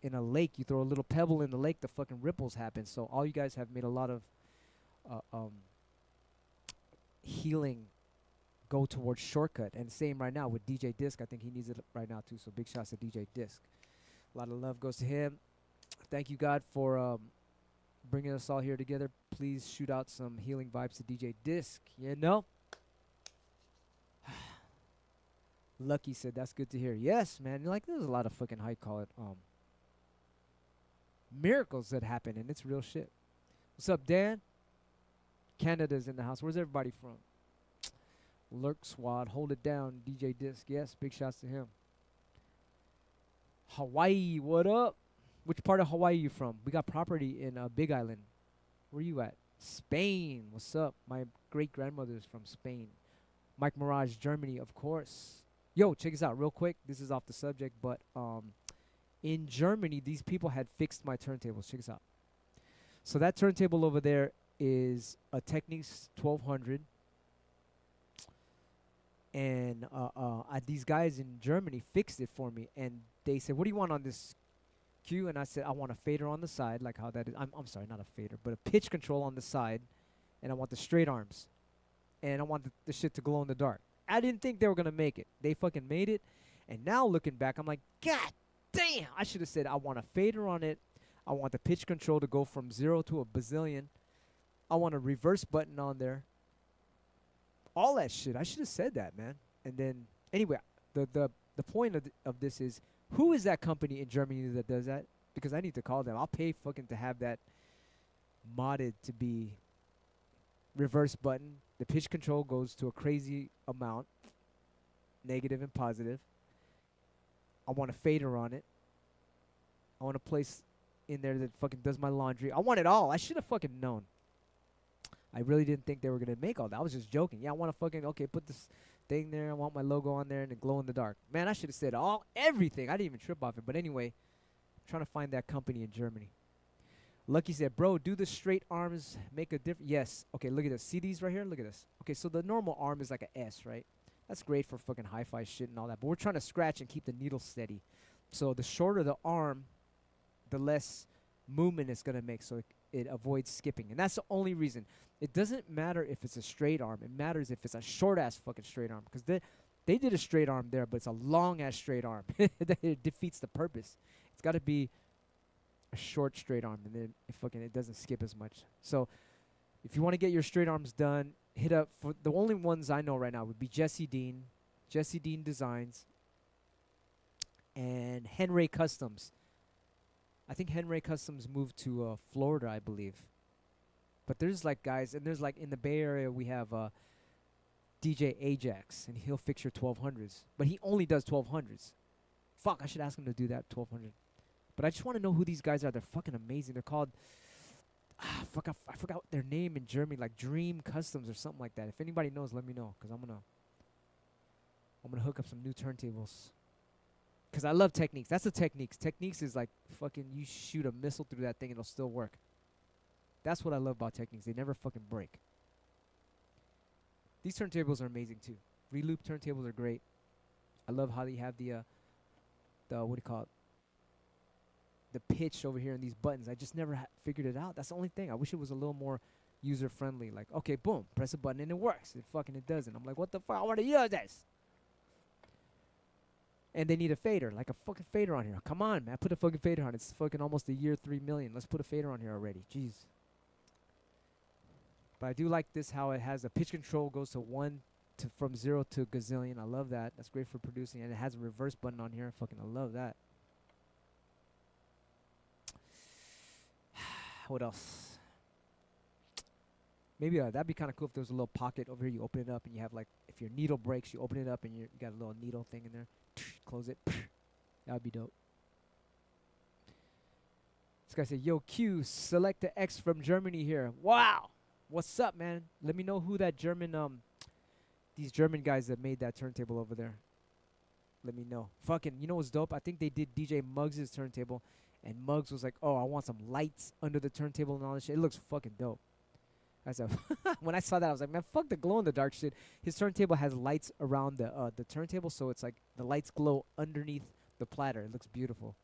in a lake. You throw a little pebble in the lake, the fucking ripples happen. So all you guys have made a lot of healing go towards Shortcut. And same right now with DJ Disc. I think he needs it right now too. So big shouts to DJ Disc. A lot of love goes to him. Thank you, God, for bringing us all here together. Please shoot out some healing vibes to DJ Disc. You know? Lucky said, that's good to hear. Yes, man. Like, there's a lot of fucking, how you call it, miracles that happen, and it's real shit. What's up, Dan? Canada's in the house. Where's everybody from? Lurk Squad, hold it down. DJ Disc, yes, big shouts to him. Hawaii, what up? Which part of Hawaii you from? We got property in Big Island. Where you at? Spain, what's up? My great-grandmother's from Spain. Mike Mirage, Germany, of course. Yo, check this out real quick. This is off the subject, but in Germany, these people had fixed my turntables. Check this out. So that turntable over there is a Technics 1200. And these guys in Germany fixed it for me. And they said, what do you want on this Q? And I said, I want a fader on the side, like how that is. I'm sorry, not a fader, but a pitch control on the side. And I want the straight arms. And I want the shit to glow in the dark. I didn't think they were going to make it. They fucking made it. And now looking back, I'm like, God damn. I should have said, I want a fader on it. I want the pitch control to go from 0 to a bazillion. I want a reverse button on there. All that shit. I should have said that, man. And then, anyway, the point of this is, who is that company in Germany that does that? Because I need to call them. I'll pay fucking to have that modded to be reverse button. The pitch control goes to a crazy amount, negative and positive. I want a fader on it. I want a place in there that fucking does my laundry. I want it all. I should have fucking known. I really didn't think they were going to make all that. I was just joking. Yeah, I want to fucking, okay, put this thing there. I want my logo on there and it glow in the dark. Man, I should have said everything. I didn't even trip off it. But anyway, I'm trying to find that company in Germany. Lucky said, bro, do the straight arms make a difference? Yes. Okay, look at this. See these right here? Look at this. Okay, so the normal arm is like a S, right? That's great for fucking hi-fi shit and all that. But we're trying to scratch and keep the needle steady. So the shorter the arm, the less movement it's going to make, so it avoids skipping. And that's the only reason. It doesn't matter if it's a straight arm. It matters if it's a short-ass fucking straight arm. Because they did a straight arm there, but it's a long-ass straight arm. It defeats the purpose. It's got to be a short straight arm, and then it doesn't skip as much. So if you want to get your straight arms done, hit up for the only ones I know right now would be Jesse Dean Designs, and Henry Customs. I think Henry Customs moved to Florida, I believe. But there's like guys, and there's like in the Bay Area we have DJ Ajax, and he'll fix your 1200s, but he only does 1200s. Fuck, I should ask him to do that 1200. But I just want to know who these guys are. They're fucking amazing. They're called, fuck, I forgot their name in Germany, like Dream Customs or something like that. If anybody knows, let me know, because I'm gonna hook up some new turntables. Because I love Techniques. That's the Techniques. Techniques is like fucking, you shoot a missile through that thing and it'll still work. That's what I love about Techniques. They never fucking break. These turntables are amazing too. Reloop turntables are great. I love how they have the what do you call it? The pitch over here in these buttons. I just never figured it out. That's the only thing. I wish it was a little more user friendly. Like, okay, boom, press a button and it works. It doesn't. I'm like, what the fuck? I want to use this. And they need a fader, like a fucking fader on here. Come on, man, put a fucking fader on. It's fucking almost a year 3 million. Let's put a fader on here already. Jeez. But I do like this, how it has a pitch control, goes to from 0 to gazillion. I love that. That's great for producing. And it has a reverse button on here. Fucking I love that. What else? Maybe that'd be kind of cool if there was a little pocket over here. You open it up and you have, like, if your needle breaks, you open it up and you got a little needle thing in there. Close it. That would be dope. This guy said, yo, Q, select the X from Germany here. Wow. What's up, man? Let me know who that German, these German guys that made that turntable over there. Let me know. Fucking, you know what's dope? I think they did DJ Muggs' turntable. And Muggs was like, oh, I want some lights under the turntable and all this shit. It looks fucking dope. I said, when I saw that, I was like, man, fuck the glow-in-the-dark shit. His turntable has lights around the turntable, so it's like the lights glow underneath the platter. It looks beautiful.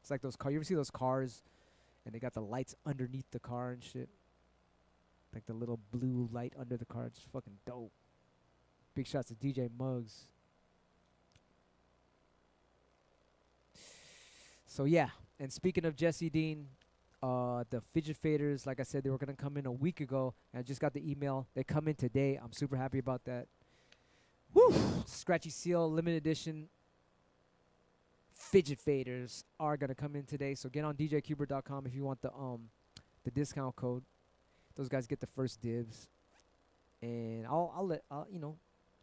It's like those cars. You ever see those cars, and they got the lights underneath the car and shit? Like the little blue light under the car. It's fucking dope. Big shots to DJ Muggs. So, yeah. And speaking of Jesse Dean, the Fidget Faders, like I said, they were going to come in a week ago. And I just got the email. They come in today. I'm super happy about that. Woo! Scratchy Seal, limited edition Fidget Faders are going to come in today. So get on djqbert.com if you want the discount code. Those guys get the first dibs. And I'll you know,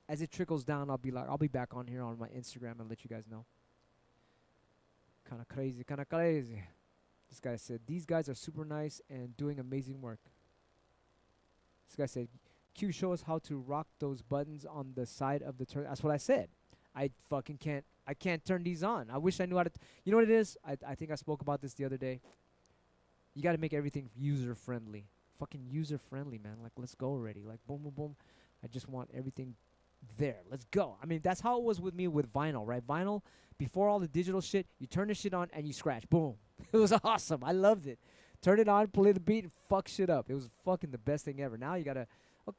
as it trickles down, I'll be back on here on my Instagram and let you guys know. Kind of crazy. This guy said, these guys are super nice and doing amazing work. This guy said, Q, show us how to rock those buttons on the side of the turn. That's what I said. I fucking can't. I can't turn these on. I wish I knew how to. You know what it is? I think I spoke about this the other day. You got to make everything user-friendly. Fucking user-friendly, man. Like, let's go already. Like, boom, boom, boom. I just want everything there. Let's go. I mean, that's how it was with me with vinyl, right? Vinyl, before all the digital shit, you turn the shit on and you scratch. Boom. It was awesome. I loved it. Turn it on, play the beat, and fuck shit up. It was fucking the best thing ever. Now you gotta,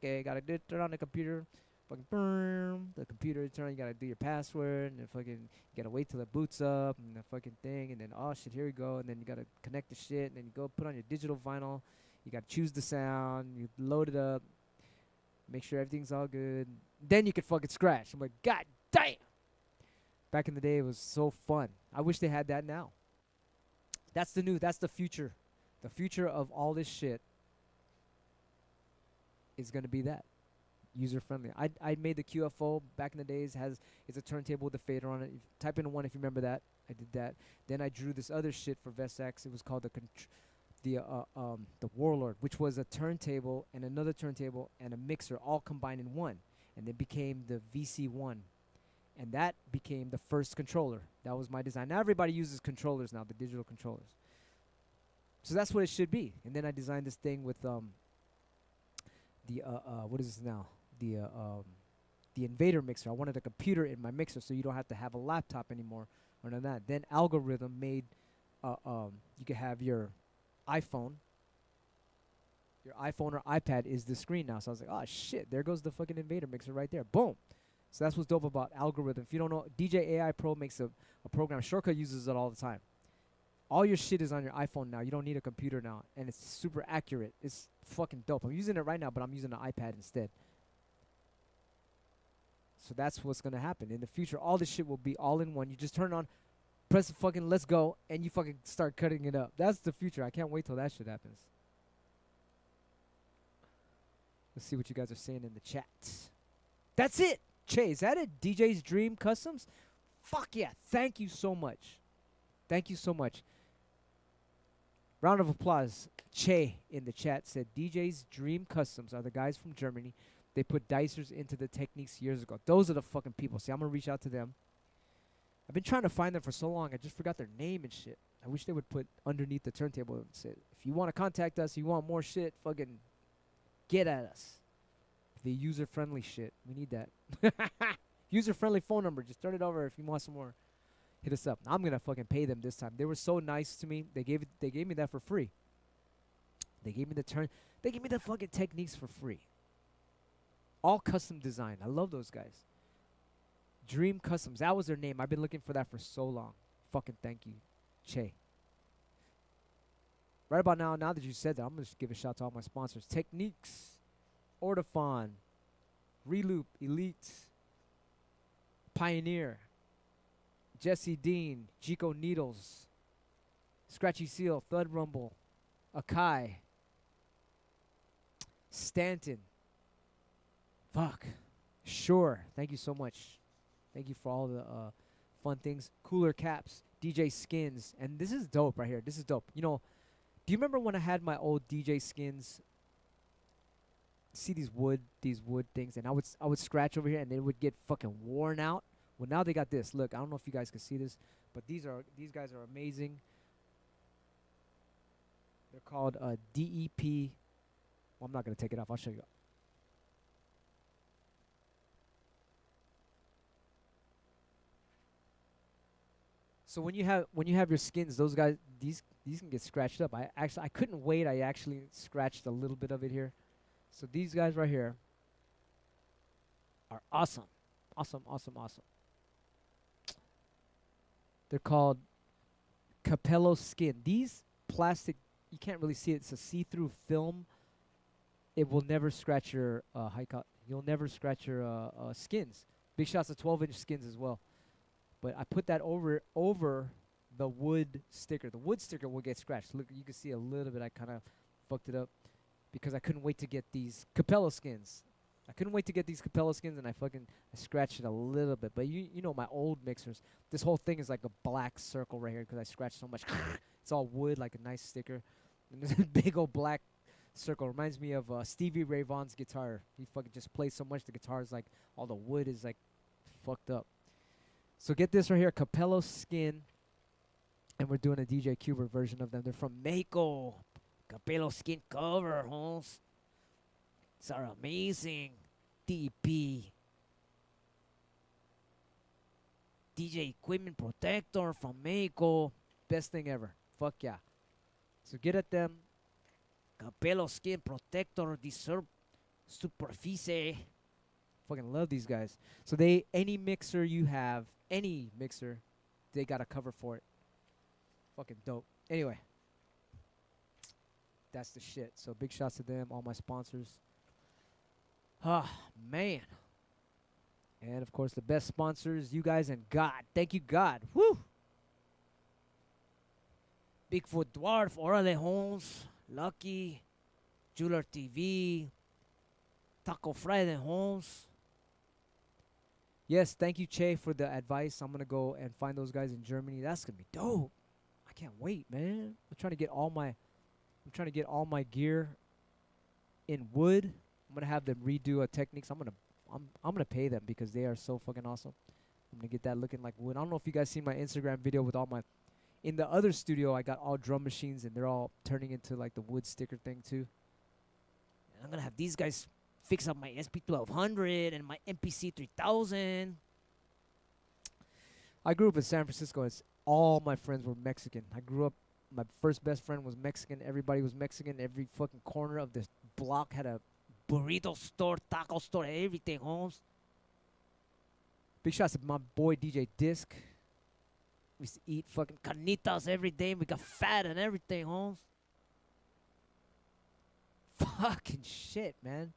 turn on the computer. Fucking boom. The computer turn on. You gotta do your password, and then fucking you gotta wait till it boots up, and the fucking thing, and then oh shit, here we go, and then you gotta connect the shit, and then you go put on your digital vinyl. You gotta choose the sound. You load it up. Make sure everything's all good. Then you can fucking scratch. I'm like, god damn. Back in the day, it was so fun. I wish they had that now. That's the future. The future of all this shit is going to be that. User-friendly. I made the QFO back in the days. It's a turntable with a fader on it. Type in 1 if you remember that. I did that. Then I drew this other shit for Vesex. It was called the Warlord, which was a turntable and another turntable and a mixer all combined in one. And it became the VC1. And that became the first controller. That was my design. Now everybody uses controllers now, the digital controllers. So that's what it should be. And then I designed this thing with what is this now? The Invader mixer. I wanted a computer in my mixer so you don't have to have a laptop anymore or none of that. Then Algorithm made you could have your iPhone. Your iPhone or iPad is the screen now. So I was like, oh shit, there goes the fucking Invader mixer right there. Boom. So that's what's dope about Algorithm. If you don't know, DJ AI Pro makes a program. Shortcut uses it all the time. All your shit is on your iPhone now. You don't need a computer now. And it's super accurate. It's fucking dope. I'm using it right now, but I'm using an iPad instead. So that's what's going to happen. In the future, all this shit will be all in one. You just turn it on, press the fucking let's go, and you fucking start cutting it up. That's the future. I can't wait till that shit happens. Let's see what you guys are saying in the chat. That's it. Che, is that it? DJ's Dream Customs? Fuck yeah. Thank you so much. Thank you so much. Round of applause. Che in the chat said, DJ's Dream Customs are the guys from Germany. They put dicers into the techniques years ago. Those are the fucking people. See, I'm going to reach out to them. I've been trying to find them for so long. I just forgot their name and shit. I wish they would put underneath the turntable and say, if you want to contact us, you want more shit, fucking get at us. The user-friendly shit. We need that. User-friendly phone number. Just turn it over if you want some more. Hit us up. I'm going to fucking pay them this time. They were so nice to me. They gave me that for free. They gave me They gave me the fucking techniques for free. All custom design. I love those guys. Dream Customs. That was their name. I've been looking for that for so long. Fucking thank you, Che. Right about now that you said that, I'm going to give a shout to all my sponsors. Techniques, Ortofon, Reloop, Elite, Pioneer, Jesse Dean, Chico Needles, Scratchy Seal, Thud Rumble, Akai, Stanton. Fuck. Sure. Thank you so much. Thank you for all the fun things. Cooler Caps, DJ Skins. And this is dope right here. This is dope. You know, do you remember when I had my old DJ Skins? See these wood things, and I would scratch over here and they would get fucking worn out. Well, now they got this. Look, I don't know if you guys can see this, but these guys are amazing. They're called DEP. Well, I'm not gonna take it off. I'll show you. So when you have your skins, those guys, these can get scratched up. I couldn't wait. I actually scratched a little bit of it here. So these guys right here are awesome. Awesome, awesome, awesome. They're called Capello Skin. These plastic, you can't really see it. It's a see-through film. It will never scratch your you'll never scratch your skins. Big shots of 12-inch skins as well. But I put that over the wood sticker. The wood sticker will get scratched. Look, you can see a little bit. I kind of fucked it up because I couldn't wait to get these Capello skins. I couldn't wait to get these Capello skins, and I scratched it a little bit. But you know my old mixers, this whole thing is like a black circle right here because I scratched so much. It's all wood, like a nice sticker. And there's a big old black circle. Reminds me of Stevie Ray Vaughan's guitar. He fucking just plays so much. The guitar is like, all the wood is like fucked up. So get this right here, Capello Skin. And we're doing a DJ Qbert version of them. They're from Mako. Capello Skin cover, Holmes. These are amazing. DP. DJ Equipment Protector from Mako. Best thing ever. Fuck yeah. So get at them. Capello Skin Protector di Superficie. Fucking love these guys. So any mixer you have, any mixer, they got a cover for it. Fucking dope. Anyway. That's the shit. So big shots to them, all my sponsors. Ah, man. And of course the best sponsors, you guys and God. Thank you, God. Woo! Bigfoot Dwarf, Orale Holmes, Lucky, Jeweler TV, Taco Friday Holmes. Yes, thank you, Che, for the advice. I'm gonna go and find those guys in Germany. That's gonna be dope. I can't wait, man. I'm trying to get all my gear in wood. I'm gonna have them redo techniques. I'm gonna pay them because they are so fucking awesome. I'm gonna get that looking like wood. I don't know if you guys seen my Instagram video with all my. In the other studio, I got all drum machines and they're all turning into like the wood sticker thing too. And I'm gonna have these guys fix up my SP1200 and my MPC 3000. I grew up in San Francisco. All my friends were Mexican. I grew up. My first best friend was Mexican. Everybody was Mexican. Every fucking corner of this block had a burrito store, taco store, everything, Holmes. Big shots to my boy DJ Disc. We used to eat fucking carnitas every day. We got fat and everything, Holmes. Fucking shit, man.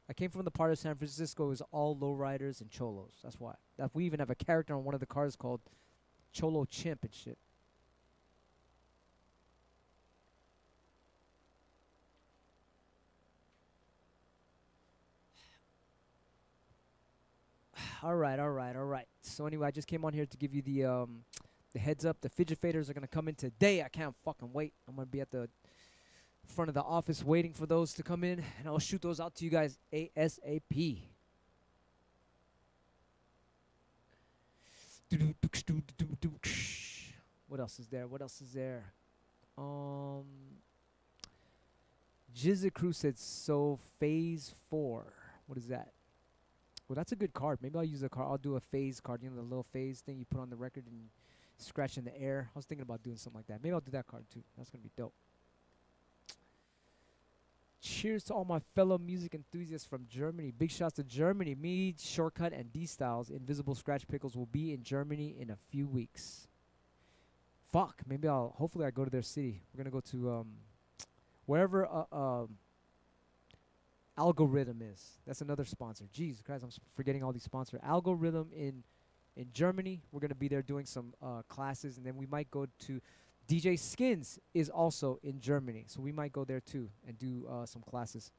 I came from the part of San Francisco. It was all lowriders and cholos. That's why. We even have a character on one of the cars called Cholo Chimp and shit. All right. So anyway, I just came on here to give you the heads up, the Fidget Faders are going to come in today. I can't fucking wait. I'm going to be at the front of the office waiting for those to come in, and I'll shoot those out to you guys ASAP. What else is there? What else is there? Jizza Crew said, so phase 4. What is that? Well, that's a good card. Maybe I'll use a card. I'll do a phase card. You know, the little phase thing you put on the record and scratch in the air. I was thinking about doing something like that. Maybe I'll do that card too. That's going to be dope. Cheers to all my fellow music enthusiasts from Germany. Big shouts to Germany. Me, Shortcut, and D-Styles, Invisibl Skratch Piklz, will be in Germany in a few weeks. Fuck. Maybe hopefully I go to their city. We're going to go to, wherever, Algorithm is. That's another sponsor. Jesus Christ, I'm forgetting all these sponsors. Algorithm in Germany. We're going to be there doing some classes, and then we might go to DJ Skins is also in Germany, so we might go there too and do some classes.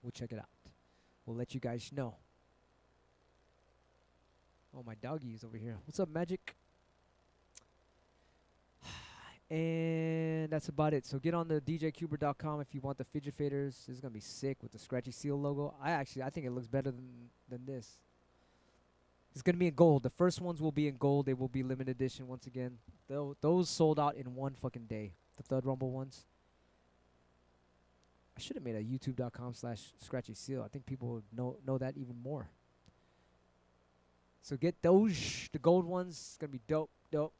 We'll check it out. We'll let you guys know. Oh, my doggy is over here. What's up, Magic? And that's about it. So get on the djqbert.com if you want the Fidget Faders. This is going to be sick with the Scratchy Seal logo. I think it looks better than this. It's going to be in gold. The first ones will be in gold. They will be limited edition once again. Those sold out in one fucking day. The Thud Rumble ones. I should have made a youtube.com/Scratchy Seal. I think people would know that even more. So get those. The gold ones. It's going to be dope.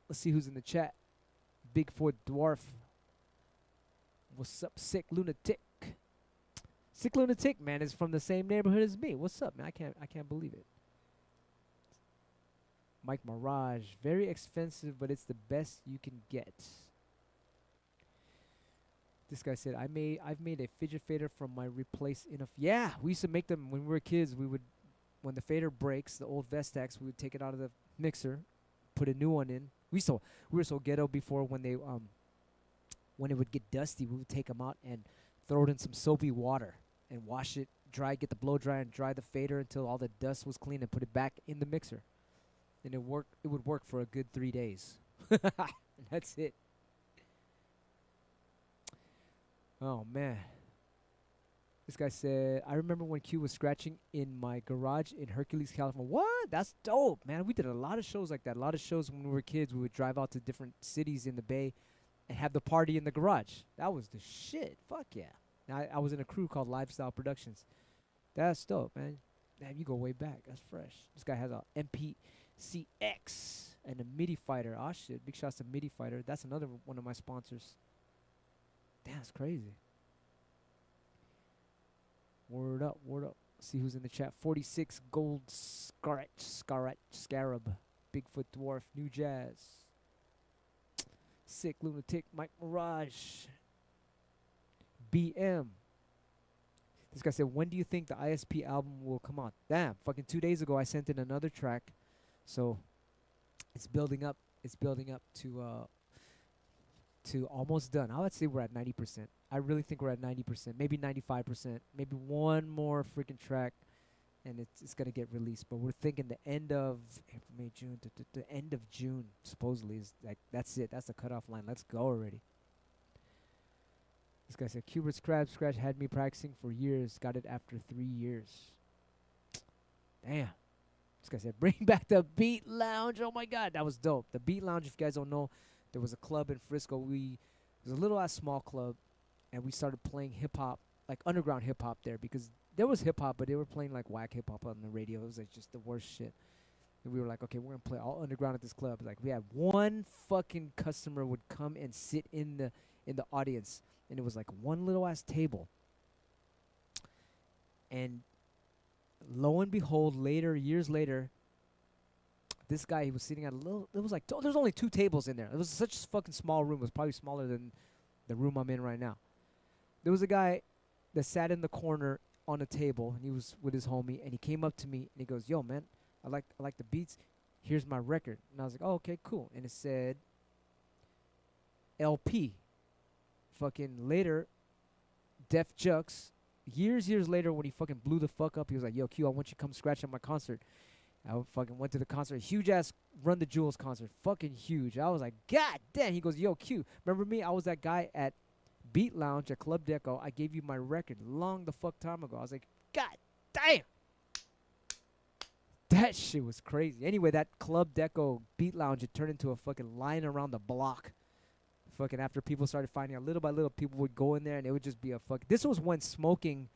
Let's see who's in the chat. Bigfoot Dwarf. What's up, Sick Lunatic? Sick Lunatic, man, is from the same neighborhood as me. What's up, man? I can't believe it. Mike Mirage. Very expensive, but it's the best you can get. This guy said, I've made a fidget fader from my replace enough. Yeah, we used to make them when we were kids. When the fader breaks, the old Vestax, we would take it out of the mixer, put a new one in. We were so ghetto before when it would get dusty, we would take them out and throw it in some soapy water and wash it dry, get the blow dry, and dry the fader until all the dust was clean, and put it back in the mixer. And it would work for a good 3 days. And that's it. Oh, man. This guy said, I remember when Q was scratching in my garage in Hercules, California. What? That's dope, man. We did a lot of shows like that. A lot of shows when we were kids. We would drive out to different cities in the Bay and have the party in the garage. That was the shit. Fuck yeah. Now, I was in a crew called Lifestyle Productions. That's dope, man. Damn, you go way back. That's fresh. This guy has a MPCX and a MIDI fighter. Oh, shit. Big shouts to MIDI fighter. That's another one of my sponsors. Damn, that's crazy. Word up, word up. See who's in the chat. 46 Gold Scarab. Bigfoot Dwarf, New Jazz. Sick Lunatic, Mike Mirage. BM. This guy said, when do you think the ISP album will come out? Damn, fucking 2 days ago I sent in another track. So it's building up. It's building up to almost done. I would say we're at 90%. I really think we're at 90%, maybe 95%, maybe one more freaking track, and it's gonna get released. But we're thinking the end of April, May, June, the end of June supposedly is like that's it. That's the cutoff line. Let's go already. This guy said, Qbert's Scratch had me practicing for years. Got it after 3 years. Damn. This guy said, bring back the Beat Lounge. Oh my God, that was dope. The Beat Lounge, if you guys don't know, there was a club in Frisco. It was a little ass small club, and we started playing hip hop, like underground hip hop there, because there was hip hop, but they were playing like whack hip hop on the radio. It was like just the worst shit. And we were like, okay, we're gonna play all underground at this club. Like we had one fucking customer would come and sit in the audience, and it was like one little ass table. And lo and behold, years later, this guy, he was sitting at it was like, there's only 2 tables in there. It was such a fucking small room. It was probably smaller than the room I'm in right now. There was a guy that sat in the corner on a table, and he was with his homie, and he came up to me, and he goes, yo, man, I like the beats. Here's my record. And I was like, oh, okay, cool. And it said LP. Fucking later, Def Jux, years later, when he fucking blew the fuck up, he was like, yo, Q, I want you to come scratch at my concert. fucking went to the concert. Huge ass Run the Jewels concert. Fucking huge. I was like, God damn. He goes, yo, Q. Remember me? I was that guy at Beat Lounge at Club Deco. I gave you my record long the fuck time ago. I was like, God damn. That shit was crazy. Anyway, that Club Deco Beat Lounge, it turned into a fucking line around the block. Fucking after people started finding out, little by little, people would go in there and it would just be a fuck. This was when smoking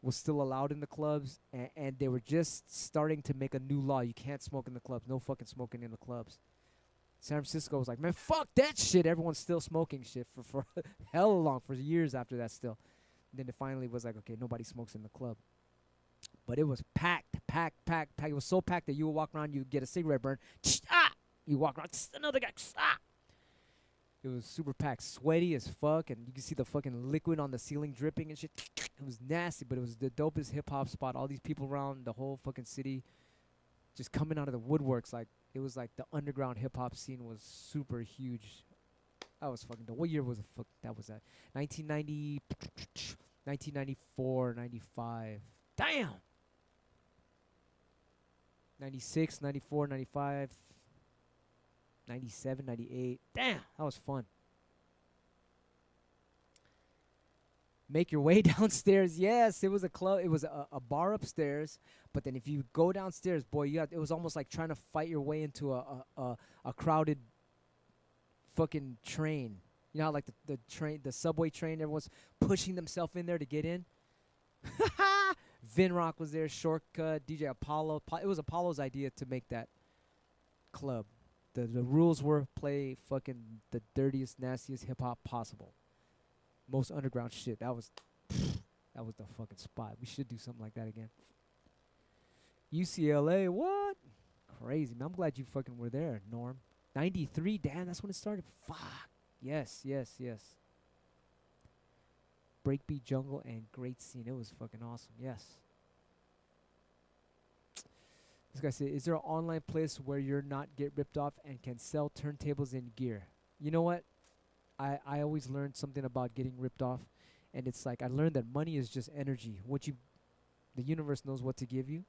was still allowed in the clubs, and they were just starting to make a new law. You can't smoke in the clubs. No fucking smoking in the clubs. San Francisco was like, man, fuck that shit. Everyone's still smoking shit for hell long, for years after that still. And then it finally was like, okay, nobody smokes in the club. But it was packed. It was so packed that you would walk around, you'd get a cigarette burn. You walk around, another guy. It was super packed, sweaty as fuck, and you can see the fucking liquid on the ceiling dripping and shit. It was nasty, but it was the dopest hip-hop spot. All these people around the whole fucking city just coming out of the woodworks. Like, it was like the underground hip-hop scene was super huge. That was fucking dope. What year was that was that? 1990, 1994, 95. Damn! 96, 94, 95... 97, 98. Damn, that was fun. Make your way downstairs. Yes, it was a club. It was a bar upstairs. But then if you go downstairs, boy, it was almost like trying to fight your way into a crowded fucking train. You know how like the subway train, everyone's pushing themselves in there to get in? Vinrock was there, Shortcut, DJ Apollo. It was Apollo's idea to make that club. The rules were play fucking the dirtiest, nastiest hip-hop possible. Most underground shit. That was the fucking spot. We should do something like that again. UCLA, what? Crazy, man. I'm glad you fucking were there, Norm. 93, damn, that's when it started. Fuck. Yes. Breakbeat Jungle and great scene. It was fucking awesome, yes. This guy said, is there an online place where you're not get ripped off and can sell turntables and gear? You know what? I always learned something about getting ripped off, and it's like I learned that money is just energy. The universe knows what to give you.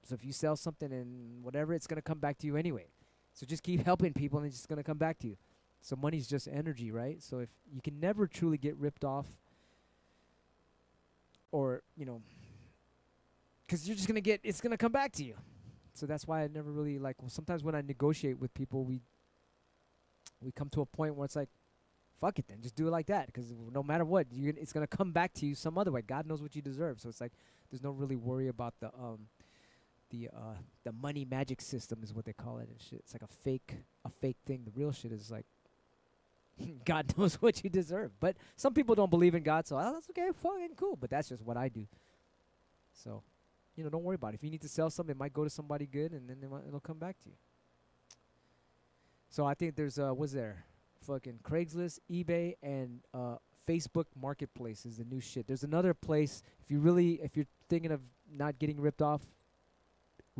So if you sell something and whatever, it's going to come back to you anyway. So just keep helping people and it's just going to come back to you. So money's just energy, right? So if you can never truly get ripped off, or, you know, because you're just going to it's going to come back to you. So that's why I never really sometimes when I negotiate with people, we come to a point where it's like, fuck it then, just do it like that. Because no matter what, it's going to come back to you some other way. God knows what you deserve. So it's like, there's no really worry about the money magic system is what they call it and shit. It's like a fake thing. The real shit is like, God knows what you deserve. But some people don't believe in God, so that's okay, fucking cool. But that's just what I do. So, don't worry about it. If you need to sell something, it might go to somebody good, and then it'll come back to you. So I think there's what's there? Fucking Craigslist, eBay, and Facebook Marketplace is the new shit. There's another place, if you're thinking of not getting ripped off,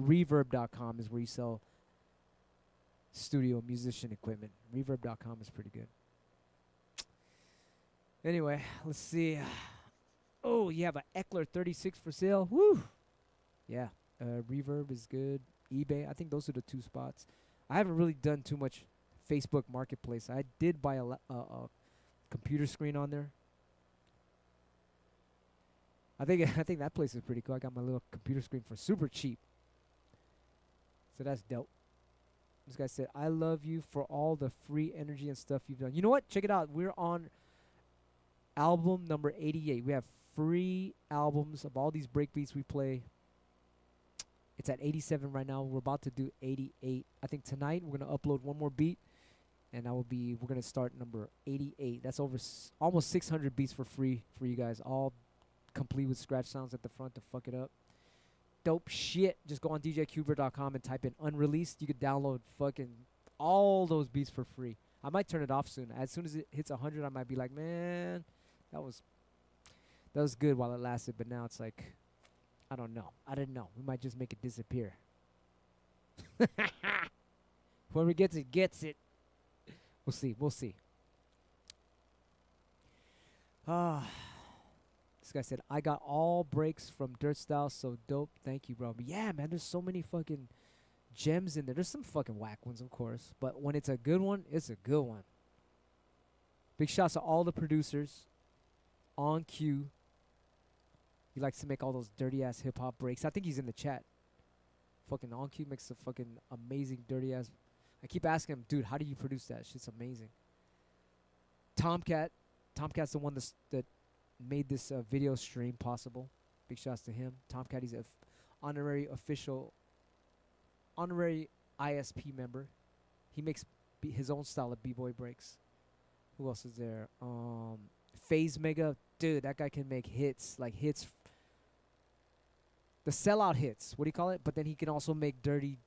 Reverb.com is where you sell studio musician equipment. Reverb.com is pretty good. Anyway, let's see. Oh, you have an Eckler 36 for sale. Woo! Yeah, Reverb is good. eBay, I think those are the two spots. I haven't really done too much Facebook Marketplace. I did buy a computer screen on there. I think that place is pretty cool. I got my little computer screen for super cheap. So that's dope. This guy said, I love you for all the free energy and stuff you've done. You know what? Check it out. We're on album number 88. We have free albums of all these breakbeats we play. It's at 87 right now. We're about to do 88. I think tonight we're going to upload one more beat, and we're going to start number 88. That's over almost 600 beats for free for you guys, all complete with scratch sounds at the front to fuck it up. Dope shit. Just go on djqbert.com and type in unreleased. You could download fucking all those beats for free. I might turn it off soon. As soon as it hits 100, I might be like, man, that was good while it lasted, but now it's like, I don't know. I didn't know. We might just make it disappear. Whoever gets it, gets it. We'll see. This guy said, I got all breaks from Dirt Style, so dope. Thank you, bro. But yeah, man, there's so many fucking gems in there. There's some fucking whack ones, of course. But when it's a good one, it's a good one. Big shouts to all the producers on Q. He likes to make all those dirty-ass hip-hop breaks. I think he's in the chat. Fucking on Q makes a fucking amazing dirty-ass. I keep asking him, dude, how do you produce that? Shit's amazing. Tomcat. Tomcat's the one that made this video stream possible. Big shouts to him. Tomcat, he's an honorary ISP member. He makes his own style of b-boy breaks. Who else is there? FaZe Mega. Dude, that guy can make hits. Like hits. The sellout hits. What do you call it? But then he can also make dirty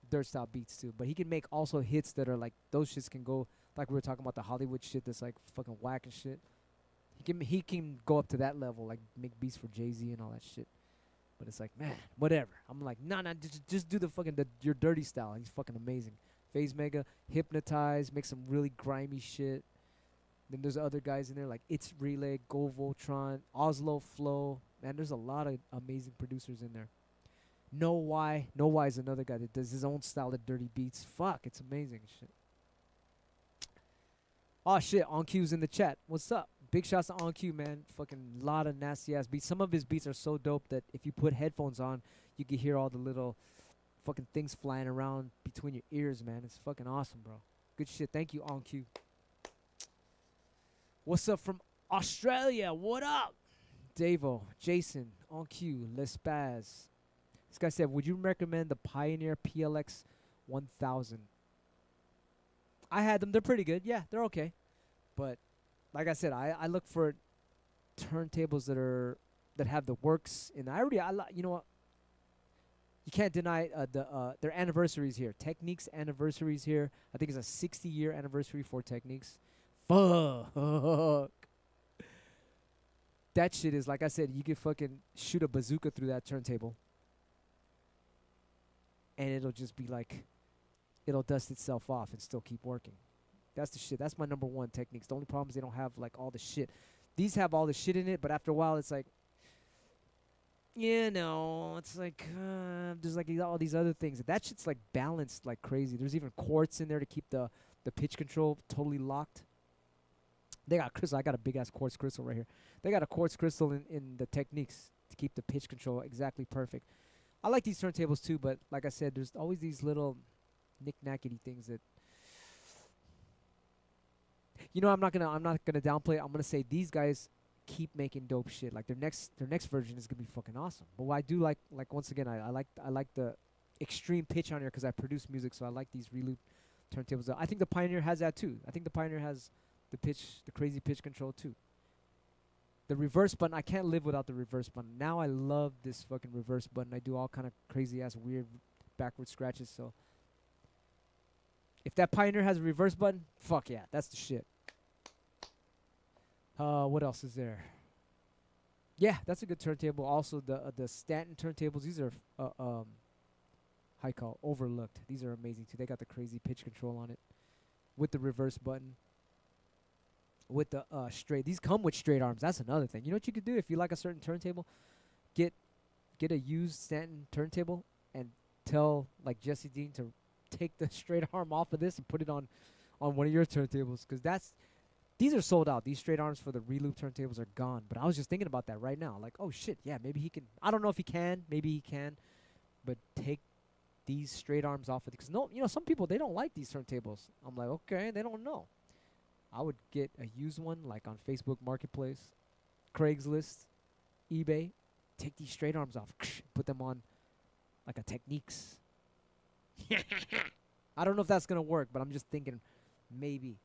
dirt style beats too. But he can make also hits that are like, those shits can go, like we were talking about the Hollywood shit that's like fucking whack and shit. He can go up to that level, like make beats for Jay-Z and all that shit. But it's like, man, whatever. I'm like, nah, just do the fucking, your dirty style. He's fucking amazing. FaZe Mega, Hypnotize, make some really grimy shit. Then there's other guys in there like It's Relay, Go Voltron, Oslo Flow. Man, there's a lot of amazing producers in there. No Why is another guy that does his own style of dirty beats. Fuck, it's amazing shit. Oh shit, OnQ's in the chat. What's up? Big shouts to OnQ, man. Fucking lot of nasty ass beats. Some of his beats are so dope that if you put headphones on, you can hear all the little fucking things flying around between your ears, man. It's fucking awesome, bro. Good shit. Thank you, OnQ. What's up from Australia? What up? Davo, Jason, OnQ, Les Spaz. This guy said, would you recommend the Pioneer PLX 1000? I had them. They're pretty good. Yeah, they're okay. But like I said, I look for turntables that have the works. And you know what? You can't deny their anniversaries here. Techniques anniversaries here. I think it's a 60-year anniversary for Techniques. Fuck. That shit is, like I said, you can fucking shoot a bazooka through that turntable. And it'll just be like, it'll dust itself off and still keep working. That's the shit. That's my number one Techniques. The only problem is they don't have like all the shit. These have all the shit in it, but after a while it's like, you know, it's like, there's like all these other things. That shit's like balanced like crazy. There's even quartz in there to keep the pitch control totally locked. They got crystal. I got a big ass quartz crystal right here. They got a quartz crystal in the Techniques to keep the pitch control exactly perfect. I like these turntables too, but like I said, there's always these little knick-knackety things that, you know, I'm not gonna downplay it. I'm gonna say these guys keep making dope shit. Like their next version is gonna be fucking awesome. But what I do like once again, I like the extreme pitch on here because I produce music, so I like these reloop turntables. I think the Pioneer has that too. I think the Pioneer has the crazy pitch control too. The reverse button, I can't live without the reverse button. Now I love this fucking reverse button. I do all kind of crazy ass weird backward scratches. So if that Pioneer has a reverse button, fuck yeah, that's the shit. What else is there? Yeah, that's a good turntable. Also the Stanton turntables. These are overlooked. These are amazing too. They got the crazy pitch control on it with the reverse button. With the straight, these come with straight arms. That's another thing. You know what you could do if you like a certain turntable? Get a used Stanton turntable and tell like Jesse Dean to take the straight arm off of this and put it on one of your turntables, because these are sold out. These straight arms for the reloop turntables are gone. But I was just thinking about that right now. Like, oh shit, yeah, maybe he can. I don't know if he can. Maybe he can, but take these straight arms off of it, because some people, they don't like these turntables. I'm like, okay, they don't know. I would get a used one, like on Facebook Marketplace, Craigslist, eBay. Take these straight arms off, put them on like a Techniques. I don't know if that's gonna work, but I'm just thinking maybe.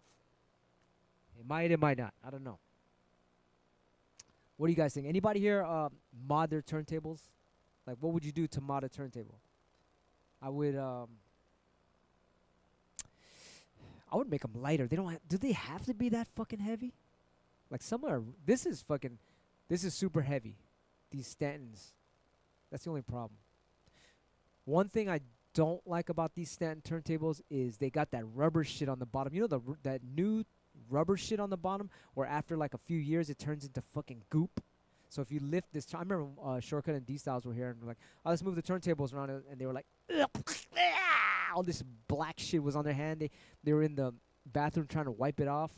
It might not. I don't know. What do you guys think? Anybody here mod their turntables? Like, what would you do to mod a turntable? I would make them lighter. Do they have to be that fucking heavy? Like some are. This is super heavy. These Stantons. That's the only problem. One thing I don't like about these Stanton turntables is they got that rubber shit on the bottom. You know that new rubber shit on the bottom, where after like a few years it turns into fucking goop. So if you lift this, I remember Shortcut and D-Styles were here and were like, oh, let's move the turntables around, and they were like, all this black shit was on their hand. They were in the bathroom trying to wipe it off.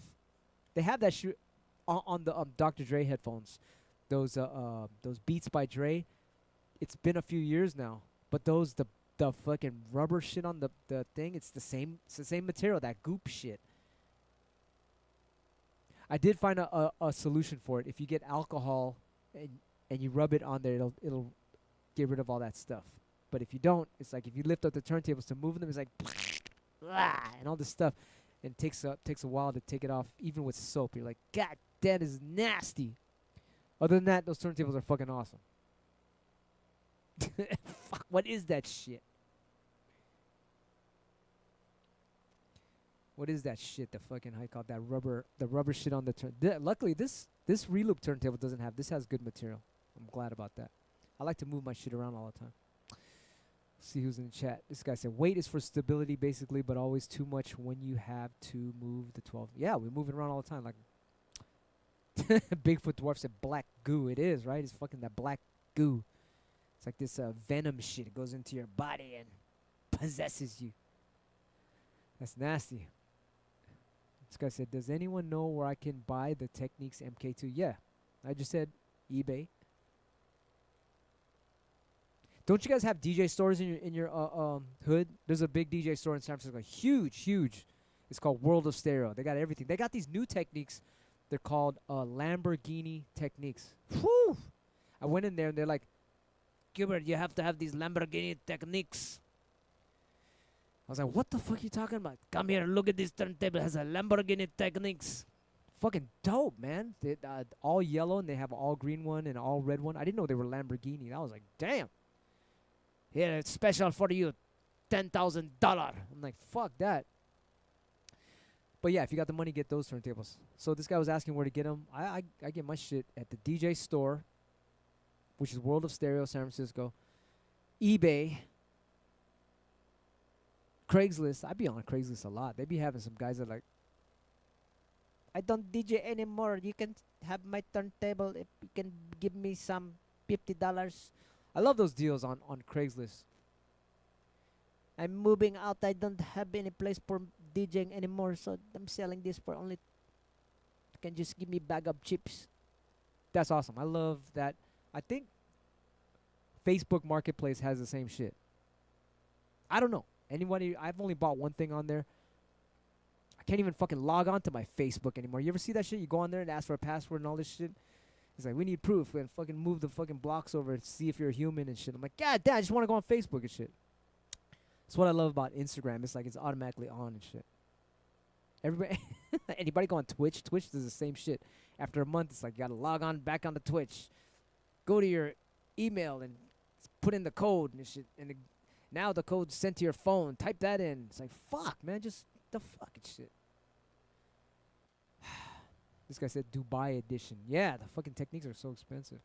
They have that shit on the Dr. Dre headphones, those Beats by Dre. It's been a few years now, but the fucking rubber shit on the thing, it's the same material, that goop shit. I did find a solution for it. If you get alcohol and you rub it on there, it'll get rid of all that stuff. But if you don't, it's like if you lift up the turntables to move them, it's like and all this stuff, and it takes a while to take it off, even with soap. You're like, God, that is nasty. Other than that, those turntables are fucking awesome. Fuck, what is that shit? What is that shit? The fucking, how you call it, that rubber, the rubber shit on the turn. Luckily, this reloop turntable doesn't have. This has good material. I'm glad about that. I like to move my shit around all the time. See who's in the chat. This guy said weight is for stability, basically, but always too much when you have to move the 12. Yeah, we move it around all the time. Like Bigfoot Dwarf said, black goo. It is, right? It's fucking that black goo. It's like this venom shit. It goes into your body and possesses you. That's nasty. This guy said, does anyone know where I can buy the Technics MK2? Yeah. I just said eBay. Don't you guys have DJ stores in your hood? There's a big DJ store in San Francisco. Huge. It's called World of Stereo. They got everything. They got these new Technics. They're called Lamborghini Techniques. Whew! I went in there and they're like, Qbert, you have to have these Lamborghini Techniques. I was like, what the fuck are you talking about? Come here, look at this turntable. It has a Lamborghini Techniques. Fucking dope, man. They all yellow, and they have all green one and all red one. I didn't know they were Lamborghini. I was like, damn. Here, it's special for you. $10,000. I'm like, fuck that. But yeah, if you got the money, get those turntables. So this guy was asking where to get them. I get my shit at the DJ store, which is World of Stereo, San Francisco. eBay. Craigslist. I be on Craigslist a lot. They be having some guys that are like, I don't DJ anymore. You can have my turntable if you can give me some $50. I love those deals on Craigslist. I'm moving out. I don't have any place for DJing anymore, so I'm selling this for only. You can just give me a bag of chips. That's awesome. I love that. I think Facebook Marketplace has the same shit. I don't know. Anybody? I've only bought one thing on there. I can't even fucking log on to my Facebook anymore. You ever see that shit? You go on there and ask for a password and all this shit. It's like, we need proof. And fucking move the fucking blocks over to see if you're a human and shit. I'm like, God damn, I just want to go on Facebook and shit. That's what I love about Instagram. It's like it's automatically on and shit. Everybody, anybody go on Twitch? Twitch does the same shit. After a month, it's like you gotta log on back onto Twitch. Go to your email and put in the code and shit. And now the code's sent to your phone. Type that in. It's like, fuck, man, just the fucking shit. This guy said Dubai edition. Yeah, the fucking Techniques are so expensive.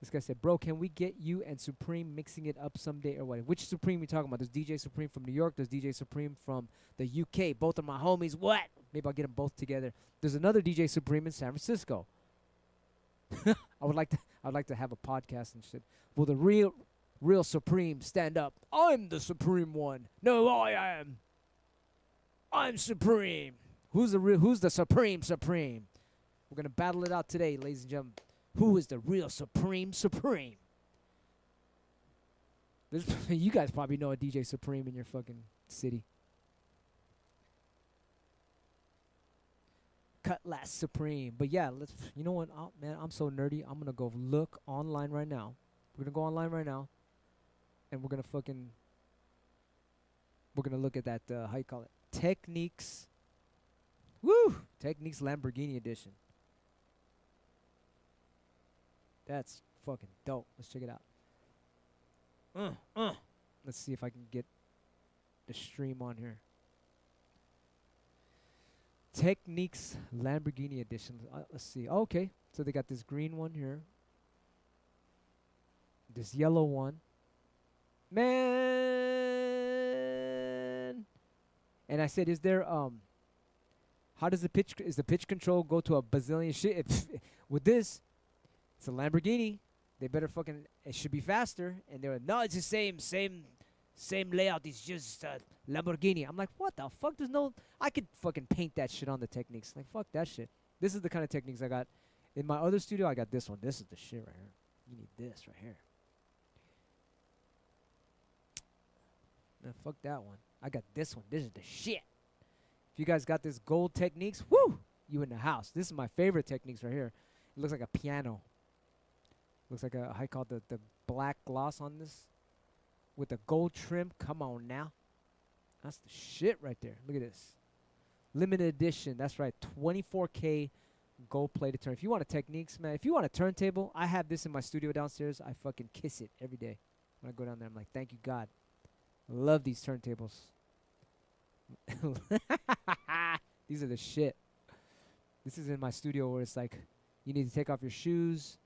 This guy said, bro, can we get you and Supreme mixing it up someday or what? Which Supreme we talking about? There's DJ Supreme from New York. There's DJ Supreme from the UK. Both are my homies. What? Maybe I'll get them both together. There's another DJ Supreme in San Francisco. I would like to have a podcast and shit. Will the real Supreme stand up? I'm the Supreme one. No, I am. I'm Supreme. Who's the Supreme? We're gonna battle it out today, ladies and gentlemen. Who is the real Supreme? You guys probably know a DJ Supreme in your fucking city. Cutlass Supreme. But yeah, you know what, man, I'm so nerdy. I'm gonna go look online right now. We're gonna go online right now, and we're gonna look at that, how you call it? Techniques. Woo! Techniques Lamborghini edition. That's fucking dope. Let's check it out. Let's see if I can get the stream on here. Techniques Lamborghini edition. Let's see. Okay. So they got this green one here. This yellow one. Man. And I said, is there, how does the pitch control go to a bazillion shit? With this, It's a Lamborghini. They better fucking. It should be faster. And they're like, no, it's the same layout. It's just Lamborghini. I'm like, what the fuck? There's no. I could fucking paint that shit on the Technics. Like, fuck that shit. This is the kind of Techniques I got. In my other studio, I got this one. This is the shit right here. You need this right here. Man, fuck that one. I got this one. This is the shit. If you guys got this gold Techniques, woo, you in the house. This is my favorite Techniques right here. It looks like a piano. Looks like a, I call it the black gloss on this with the gold trim. Come on now. That's the shit right there. Look at this. Limited edition. That's right. 24K gold plated turn. If you want a Techniques, man, if you want a turntable, I have this in my studio downstairs. I fucking kiss it every day. When I go down there, I'm like, thank you, God. I love these turntables. These are the shit. This is in my studio where it's like, you need to take off your shoes.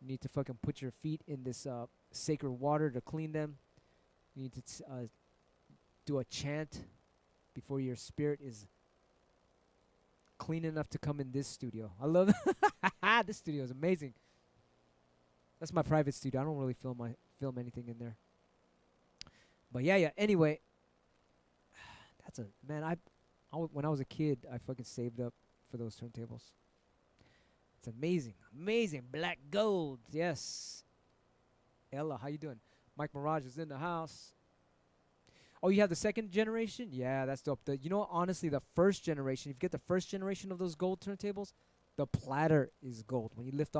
You need to fucking put your feet in this sacred water to clean them. You need to do a chant before your spirit is clean enough to come in this studio. I love this studio is amazing. That's my private studio. I don't really film anything in there. But yeah. Anyway, that's a man. When I was a kid, I fucking saved up for those turntables. It's amazing black gold. Yes. Ella, how you doing? Mike Mirage is in the house. Oh, you have the second generation? Yeah, that's dope. You know, honestly, the first generation. If you get the first generation of those gold turntables, the platter is gold. When you lift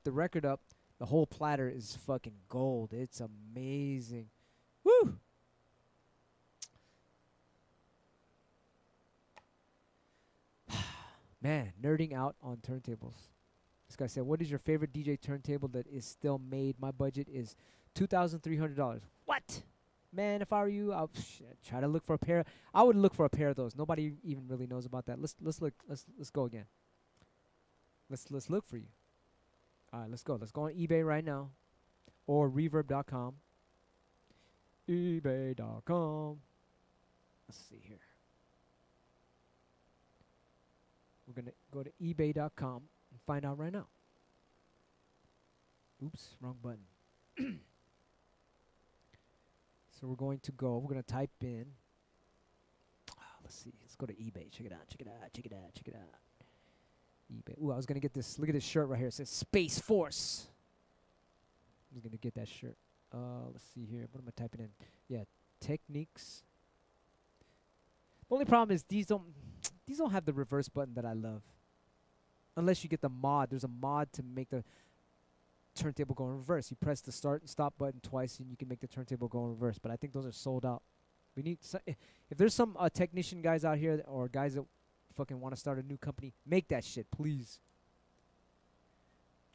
the record up, the whole platter is fucking gold. It's amazing. Woo! Man, nerding out on turntables. This guy said, what is your favorite DJ turntable that is still made? My budget is $2,300. What? Man, if I were you, I'll try to look for a pair. I would look for a pair of those. Nobody even really knows about that. Let's look. Let's go again. Let's look for you. All right, let's go. Let's go on eBay right now, or Reverb.com. eBay.com. Let's see here. We're gonna go to eBay.com and find out right now. Oops, wrong button. So we're going to go. We're gonna type in. Let's see. Let's go to eBay. Check it out. eBay. Ooh, I was gonna get this. Look at this shirt right here. It says Space Force. I was gonna get that shirt. Let's see here. What am I typing in? Yeah, Techniques. The only problem is these don't have the reverse button that I love. Unless you get the mod. There's a mod to make the turntable go in reverse. You press the start and stop button twice and you can make the turntable go in reverse. But I think those are sold out. We need if there's some technician guys out here or guys that fucking want to start a new company, make that shit, please.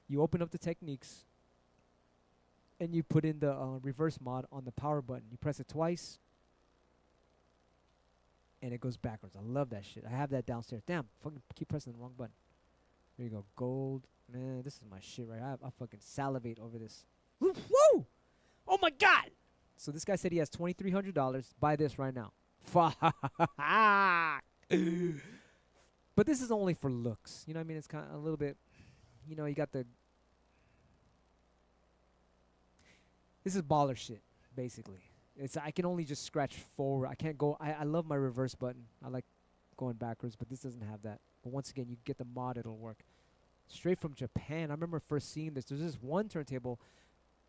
You open up the Techniques and you put in the reverse mod on the power button. You press it twice and it goes backwards. I love that shit. I have that downstairs. Damn, fucking keep pressing the wrong button. There you go. Gold. Man, this is my shit right. I fucking salivate over this. Woo! Oh my God! So this guy said he has $2,300. Buy this right now. Fuck. But this is only for looks. You know what I mean? It's kind of a little bit, you know, you got the... This is baller shit, basically. I can only just scratch forward. I can't go... I love my reverse button. I like going backwards, but this doesn't have that. But once again, you get the mod, it'll work. Straight from Japan. I remember first seeing this. There's this one turntable,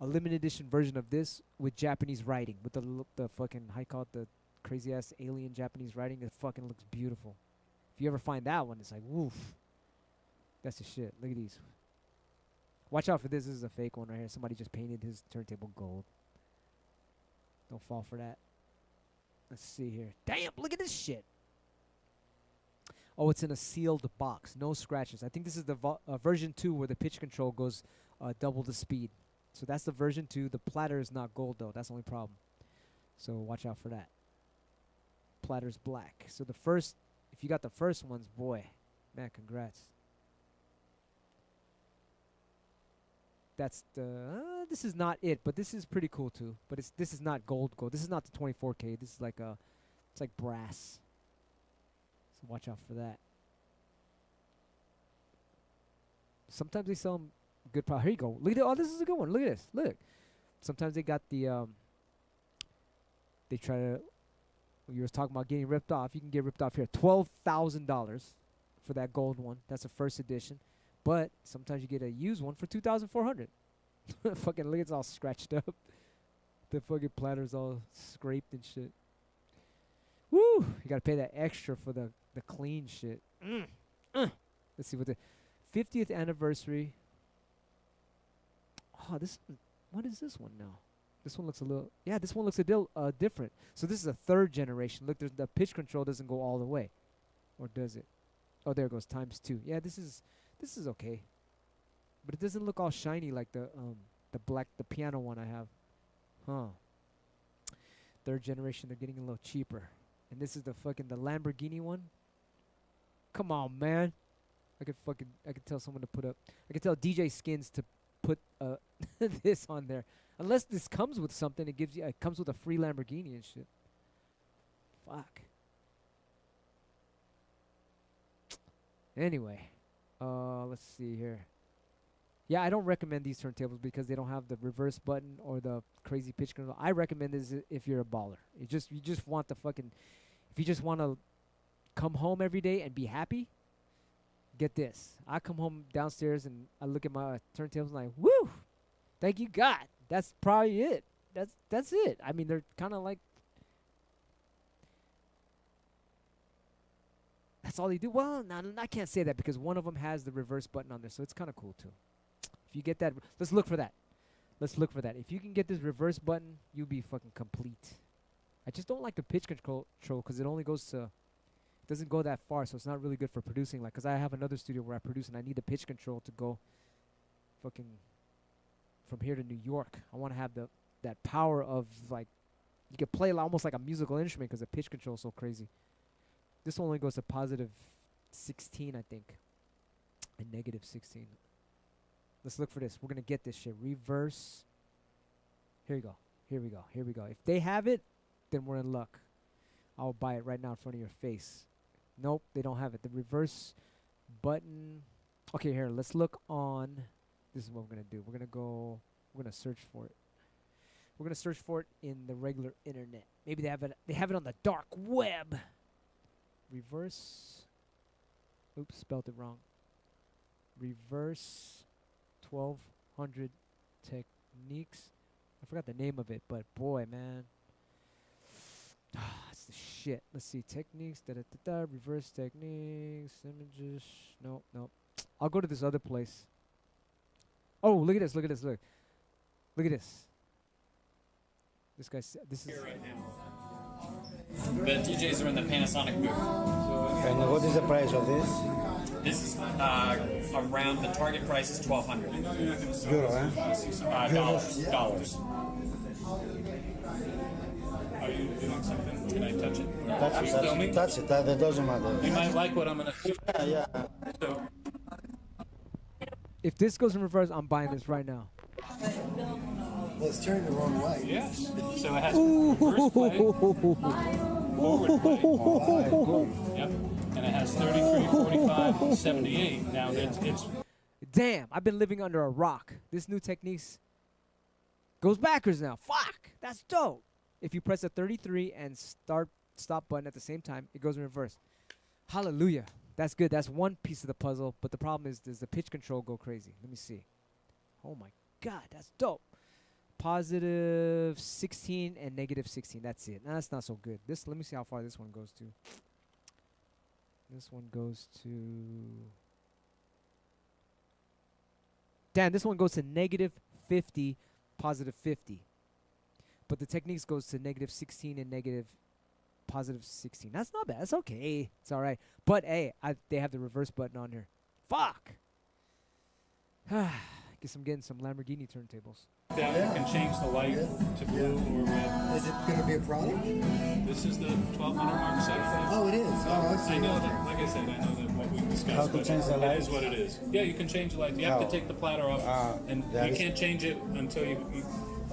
a limited edition version of this with Japanese writing, with the fucking, how you call it, the crazy ass alien Japanese writing. It fucking looks beautiful. If you ever find that one, it's like, woof. That's the shit. Look at these. Watch out for this. This is a fake one right here. Somebody just painted his turntable gold. Don't fall for that. Let's see here. Damn, look at this shit. Oh, it's in a sealed box. No scratches. I think this is the version 2 where the pitch control goes double the speed. So that's the version 2. The platter is not gold, though. That's the only problem. So watch out for that. Platter's black. So the first, if you got the first ones, boy, man, congrats. That's the, this is not it, but this is pretty cool, too. But this is not gold. This is not the 24K. This is like it's like brass. Watch out for that. Sometimes they sell them good product. Here you go. Look at it. Oh, this is a good one. Look at this. Look. Sometimes they got the they try to. You were talking about getting ripped off. You can get ripped off here. $12,000 for that gold one. That's a first edition. But sometimes you get a used one for $2,400. Fucking look, it's all scratched up. The fucking platter's all scraped and shit. Woo! You gotta pay that extra for the clean shit. Let's see what the 50th anniversary. Oh, this. What is this one now? This one looks a little. Yeah, this one looks a different. So this is a third generation. Look, the pitch control doesn't go all the way, or does it? Oh, there it goes, ×2. Yeah, this is okay, but it doesn't look all shiny like the piano one I have. Huh. Third generation, they're getting a little cheaper. And this is the Lamborghini one. Come on, man. I could tell someone to put up. I could tell DJ Skins to put this on there. Unless this comes with something, it comes with a free Lamborghini and shit. Fuck. Anyway, let's see here. Yeah, I don't recommend these turntables because they don't have the reverse button or the crazy pitch control. I recommend this if you're a baller. You just want if you just want to come home every day and be happy, get this. I come home downstairs and I look at my turntables and like, woo! Thank you, God. That's probably it. That's it. I mean, they're kind of like. That's all they do. Well, no, I can't say that because one of them has the reverse button on there, so it's kind of cool too. If you get that, let's look for that. Let's look for that. If you can get this reverse button, you'll be fucking complete. I just don't like the pitch control because it only goes to. It doesn't go that far, so it's not really good for producing. Like, because I have another studio where I produce and I need the pitch control to go fucking from here to New York. I want to have that power of, like, you could play almost like a musical instrument because the pitch control is so crazy. This only goes to +16, I think, and -16. Let's look for this. We're going to get this shit. Reverse. Here we go. Here we go. Here we go. If they have it, then we're in luck. I'll buy it right now in front of your face. Nope, they don't have it. The reverse button. Okay, here. Let's look on. This is what we're going to do. We're going to search for it. We're going to search for it in the regular internet. Maybe they have it on the dark web. Reverse. Oops, spelled it wrong. Reverse 1200 techniques. I forgot the name of it, but boy, man. That's the shit. Let's see. Techniques. Reverse techniques. Images. Nope. I'll go to this other place. Oh, look at this. Look at this. Look at this. This guy. This is. Here right now. The DJs are in the Panasonic booth. And what is the price of this? This is around, the target price is $1,200. Euro, eh? Dollars. Are you doing something? Can I touch it? Touch it. That doesn't matter. You might like what I'm going to do. Yeah. So, If this goes in reverse, I'm buying this right now. Well, it's turning the wrong way. yes. So it has reverse play, forward play. Yep. And it has 33, 45, 78. Now it's Damn, I've been living under a rock. This new techniques goes backwards now. Fuck, that's dope. If you press the 33 and stop button at the same time, it goes in reverse. Hallelujah. That's good. That's one piece of the puzzle. But the problem is, does the pitch control go crazy? Let me see. Oh my God, that's dope. +16 and -16. That's it. Nah, that's not so good. Let me see how far this one goes to. This one goes to. Damn, this one goes to -50, +50. But the techniques goes to -16 and +16. That's not bad. That's okay. It's all right. But hey, they have the reverse button on here. Fuck. Guess I'm getting some Lamborghini turntables. down. You can change the light to blue or red. Is it going to be a problem? This is the 1200 mark set. Oh, it is. Oh, I see. I know that, like I said, I know that what we discussed. How to change the It lights? is what it is. Yeah, you can change the lights. You have to How? take the platter off, and that you is- can't change it until you You're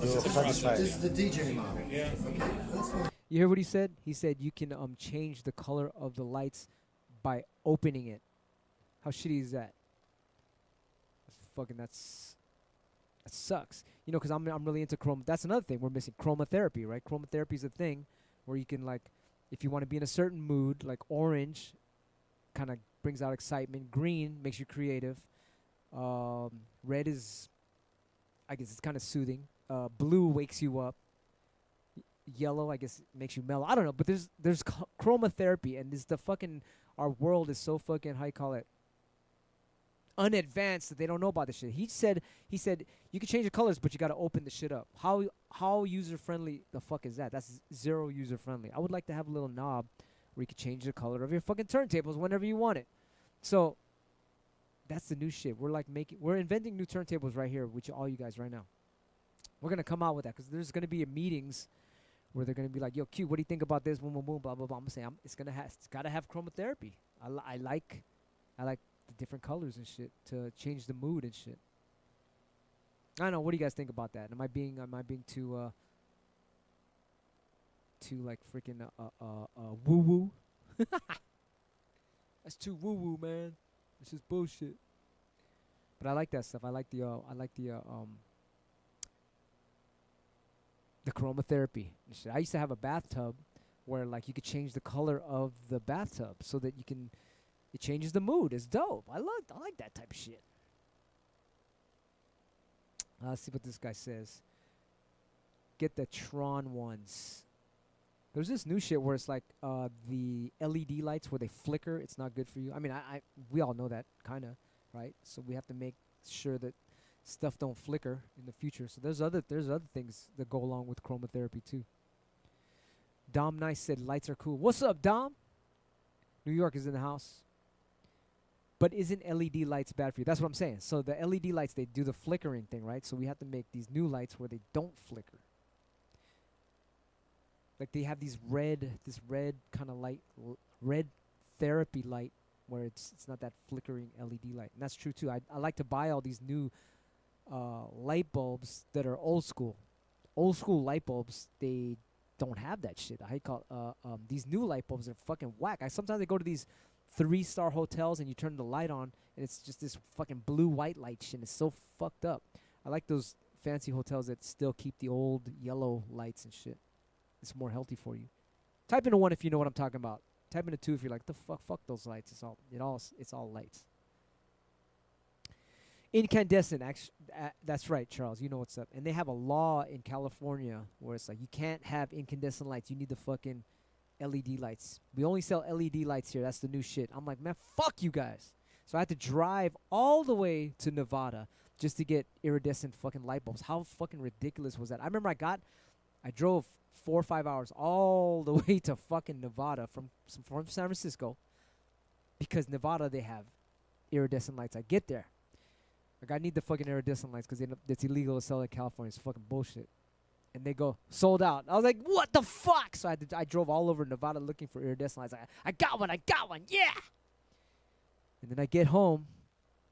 it's a satisfied. process. This is the DJ model. Yeah. That's fine. You hear what he said? He said you can change the color of the lights by opening it. How shitty is that? That's fucking that sucks. You know, because I'm really into chroma. That's another thing we're missing. Chromotherapy, right? Chromotherapy is a thing where you can, like, if you want to be in a certain mood, like orange kind of brings out excitement. Green makes you creative. Red is, I guess it's kind of soothing. Blue wakes you up. Yellow, I guess, makes you mellow. I don't know, but there's chromotherapy, and this the fucking our world is so fucking, how you call it, unadvanced that they don't know about this shit. He said you can change the colors, but you got to open the shit up. How user friendly the fuck is that? That's zero user friendly. I would like to have a little knob where you can change the color of your fucking turntables whenever you want it. So that's the new shit. We're inventing new turntables right here with all you guys right now. We're gonna come out with that because there's gonna be meetings where they're gonna be like, "Yo, Q, what do you think about this? Boom, boom, boom, blah, blah, blah." I'm saying it's gotta have chromotherapy. I like the different colors and shit to change the mood and shit. I don't know. What do you guys think about that? Am I being too like freaking woo woo? That's too woo woo, man. It's just bullshit. But I like that stuff. I like the chromotherapy and shit. I used to have a bathtub where, like, you could change the color of the bathtub so that it changes the mood. It's dope. I like that type of shit. Let's see what this guy says. Get the Tron ones. There's this new shit where it's like the LED lights where they flicker. It's not good for you. I mean, we all know that, kind of, right? So we have to make sure that stuff don't flicker in the future. So there's other things that go along with chromotherapy too. Dom Nice said lights are cool. What's up, Dom? New York is in the house. But isn't LED lights bad for you? That's what I'm saying. So the LED lights, they do the flickering thing, right? So we have to make these new lights where they don't flicker. Like they have this red kind of light, red therapy light, where it's not that flickering LED light. And that's true too. I like to buy all these new light bulbs that are old school. Old school light bulbs, they don't have that shit. I call these new light bulbs are fucking whack. Sometimes I go to these 3-star hotels and you turn the light on and it's just this fucking blue-white light shit. It's so fucked up. I like those fancy hotels that still keep the old yellow lights and shit. It's more healthy for you. Type in a 1 if you know what I'm talking about. Type in a 2 if you're like, the fuck those lights. It's all lights. Incandescent, that's right, Charles. You know what's up. And they have a law in California where it's like you can't have incandescent lights. You need the fucking LED lights. We only sell LED lights here. That's the new shit. I'm like, man, fuck you guys. So I had to drive all the way to Nevada just to get iridescent fucking light bulbs. How fucking ridiculous was that? I remember I drove 4 or 5 hours all the way to fucking Nevada from San Francisco because Nevada, they have iridescent lights. I get there. Like, I need the fucking iridescent lights because it's illegal to sell in California. It's fucking bullshit. And they go, sold out. I was like, what the fuck? So I drove all over Nevada looking for iridescent lights. I got one, yeah! And then I get home,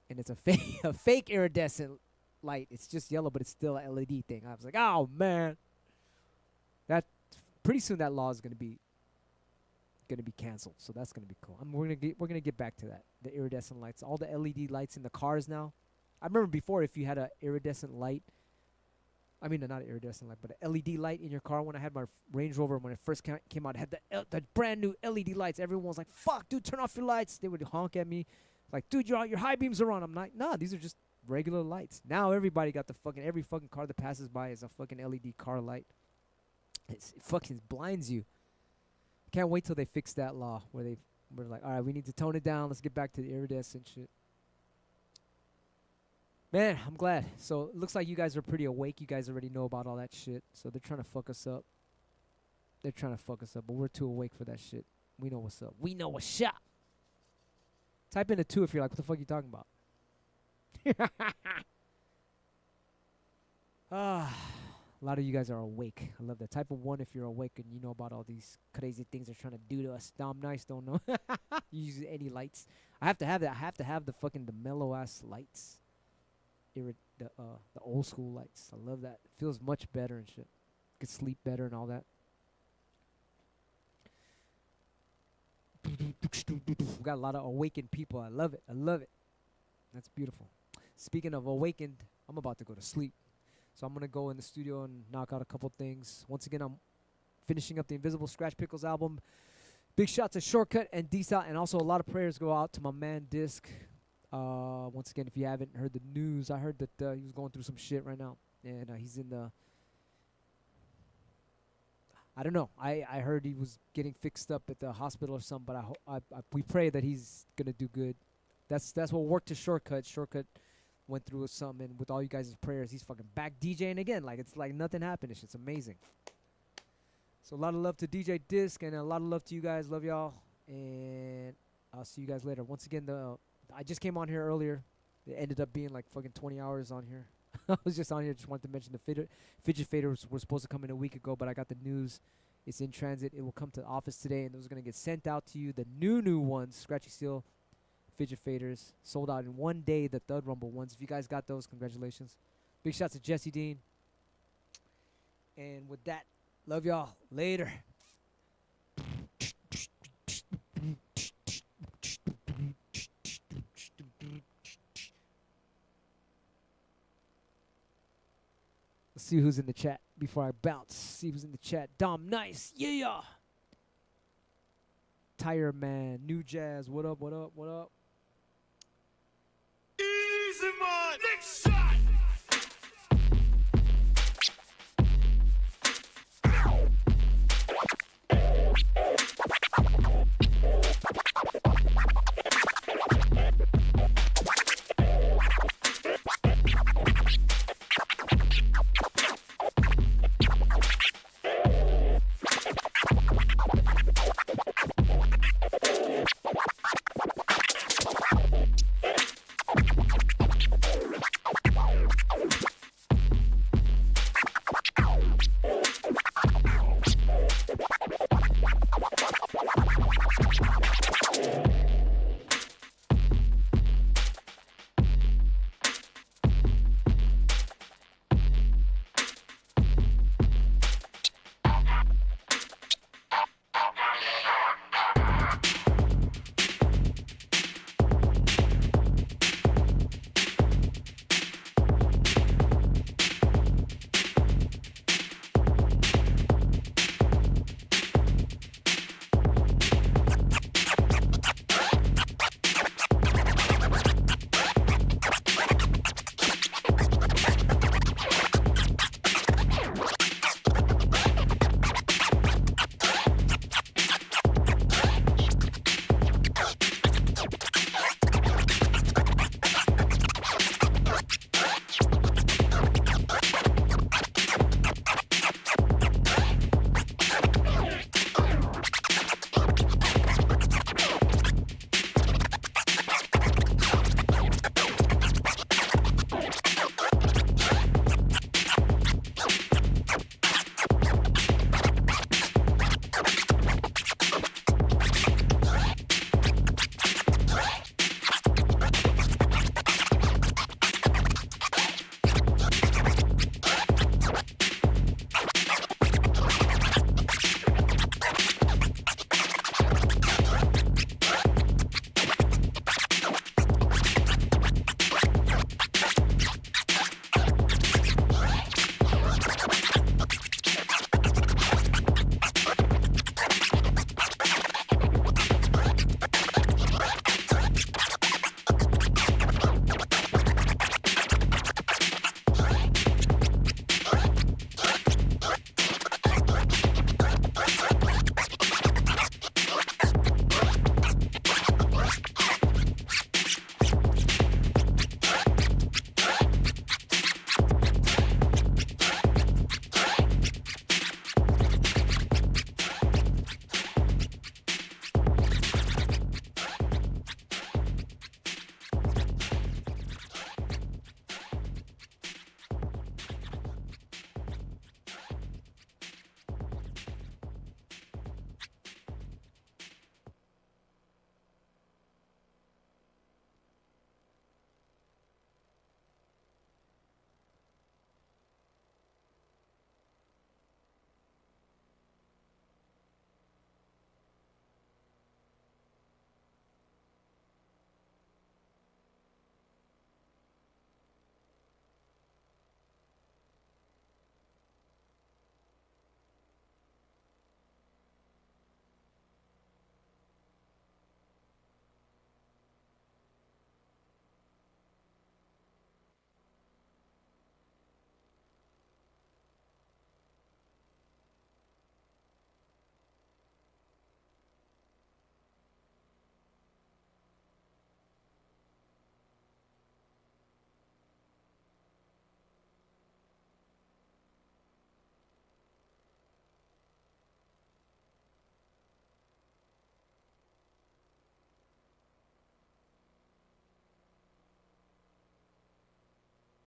and it's a fake iridescent light. It's just yellow, but it's still an LED thing. I was like, oh, man. That pretty soon that law is gonna be canceled. So that's gonna be cool. We're gonna get back to that. The iridescent lights, all the LED lights in the cars now. I remember before, if you had a iridescent light, I mean not an iridescent light, but an LED light in your car. When I had my Range Rover, when it first came out, it had the brand new LED lights. Everyone was like, "Fuck, dude, turn off your lights." They would honk at me, like, "Dude, your high beams are on." I'm like, "Nah, these are just regular lights." Now everybody got every fucking car that passes by is a fucking LED car light. It fucking blinds you. Can't wait till they fix that law where we're like, all right, we need to tone it down. Let's get back to the iridescent shit. Man, I'm glad. So it looks like you guys are pretty awake. You guys already know about all that shit. So they're trying to fuck us up. But we're too awake for that shit. We know what's up. We know what's up. Type in a 2 if you're like, what the fuck are you talking about? A lot of you guys are awake. I love that. Type of 1 if you're awake and you know about all these crazy things they're trying to do to us. Dom Nice don't know. You use any lights. I have to have that. I have to have the fucking mellow ass lights. The old school lights. I love that. It feels much better and shit. Could sleep better and all that. We got a lot of awakened people. I love it. That's beautiful. speaking of awakened, I'm about to go to sleep. So I'm going to go in the studio and knock out a couple things. Once again, I'm finishing up the Invisibl Skratch Piklz album. Big shout to Shortcut and D-Style, and also a lot of prayers go out to my man Disc. Once again, if you haven't heard the news, I heard that he was going through some shit right now. And he's in the... I don't know. I heard he was getting fixed up at the hospital or something, but we pray that he's going to do good. That's what worked to Shortcut. Shortcut went through something, and with all you guys' prayers, he's fucking back DJing again. Like, it's like nothing happened. It's amazing. So a lot of love to DJ Disc, and a lot of love to you guys. Love y'all, and I'll see you guys later. Once again, I just came on here earlier. It ended up being like fucking 20 hours on here. I was just on here. Just wanted to mention the Fidget Faders were supposed to come in a week ago, but I got the news. It's in transit. It will come to the office today, and those are going to get sent out to you. The new ones, Scratchy Seal Fidget Faders, sold out in one day, the Thud Rumble ones. If you guys got those, congratulations. Big shout to Jesse Dean. And with that, love y'all. Later. Let's see who's in the chat before I bounce. See who's in the chat. Dom Nice. Yeah. Tire Man. New Jazz. What up, what up, what up? Easy, man.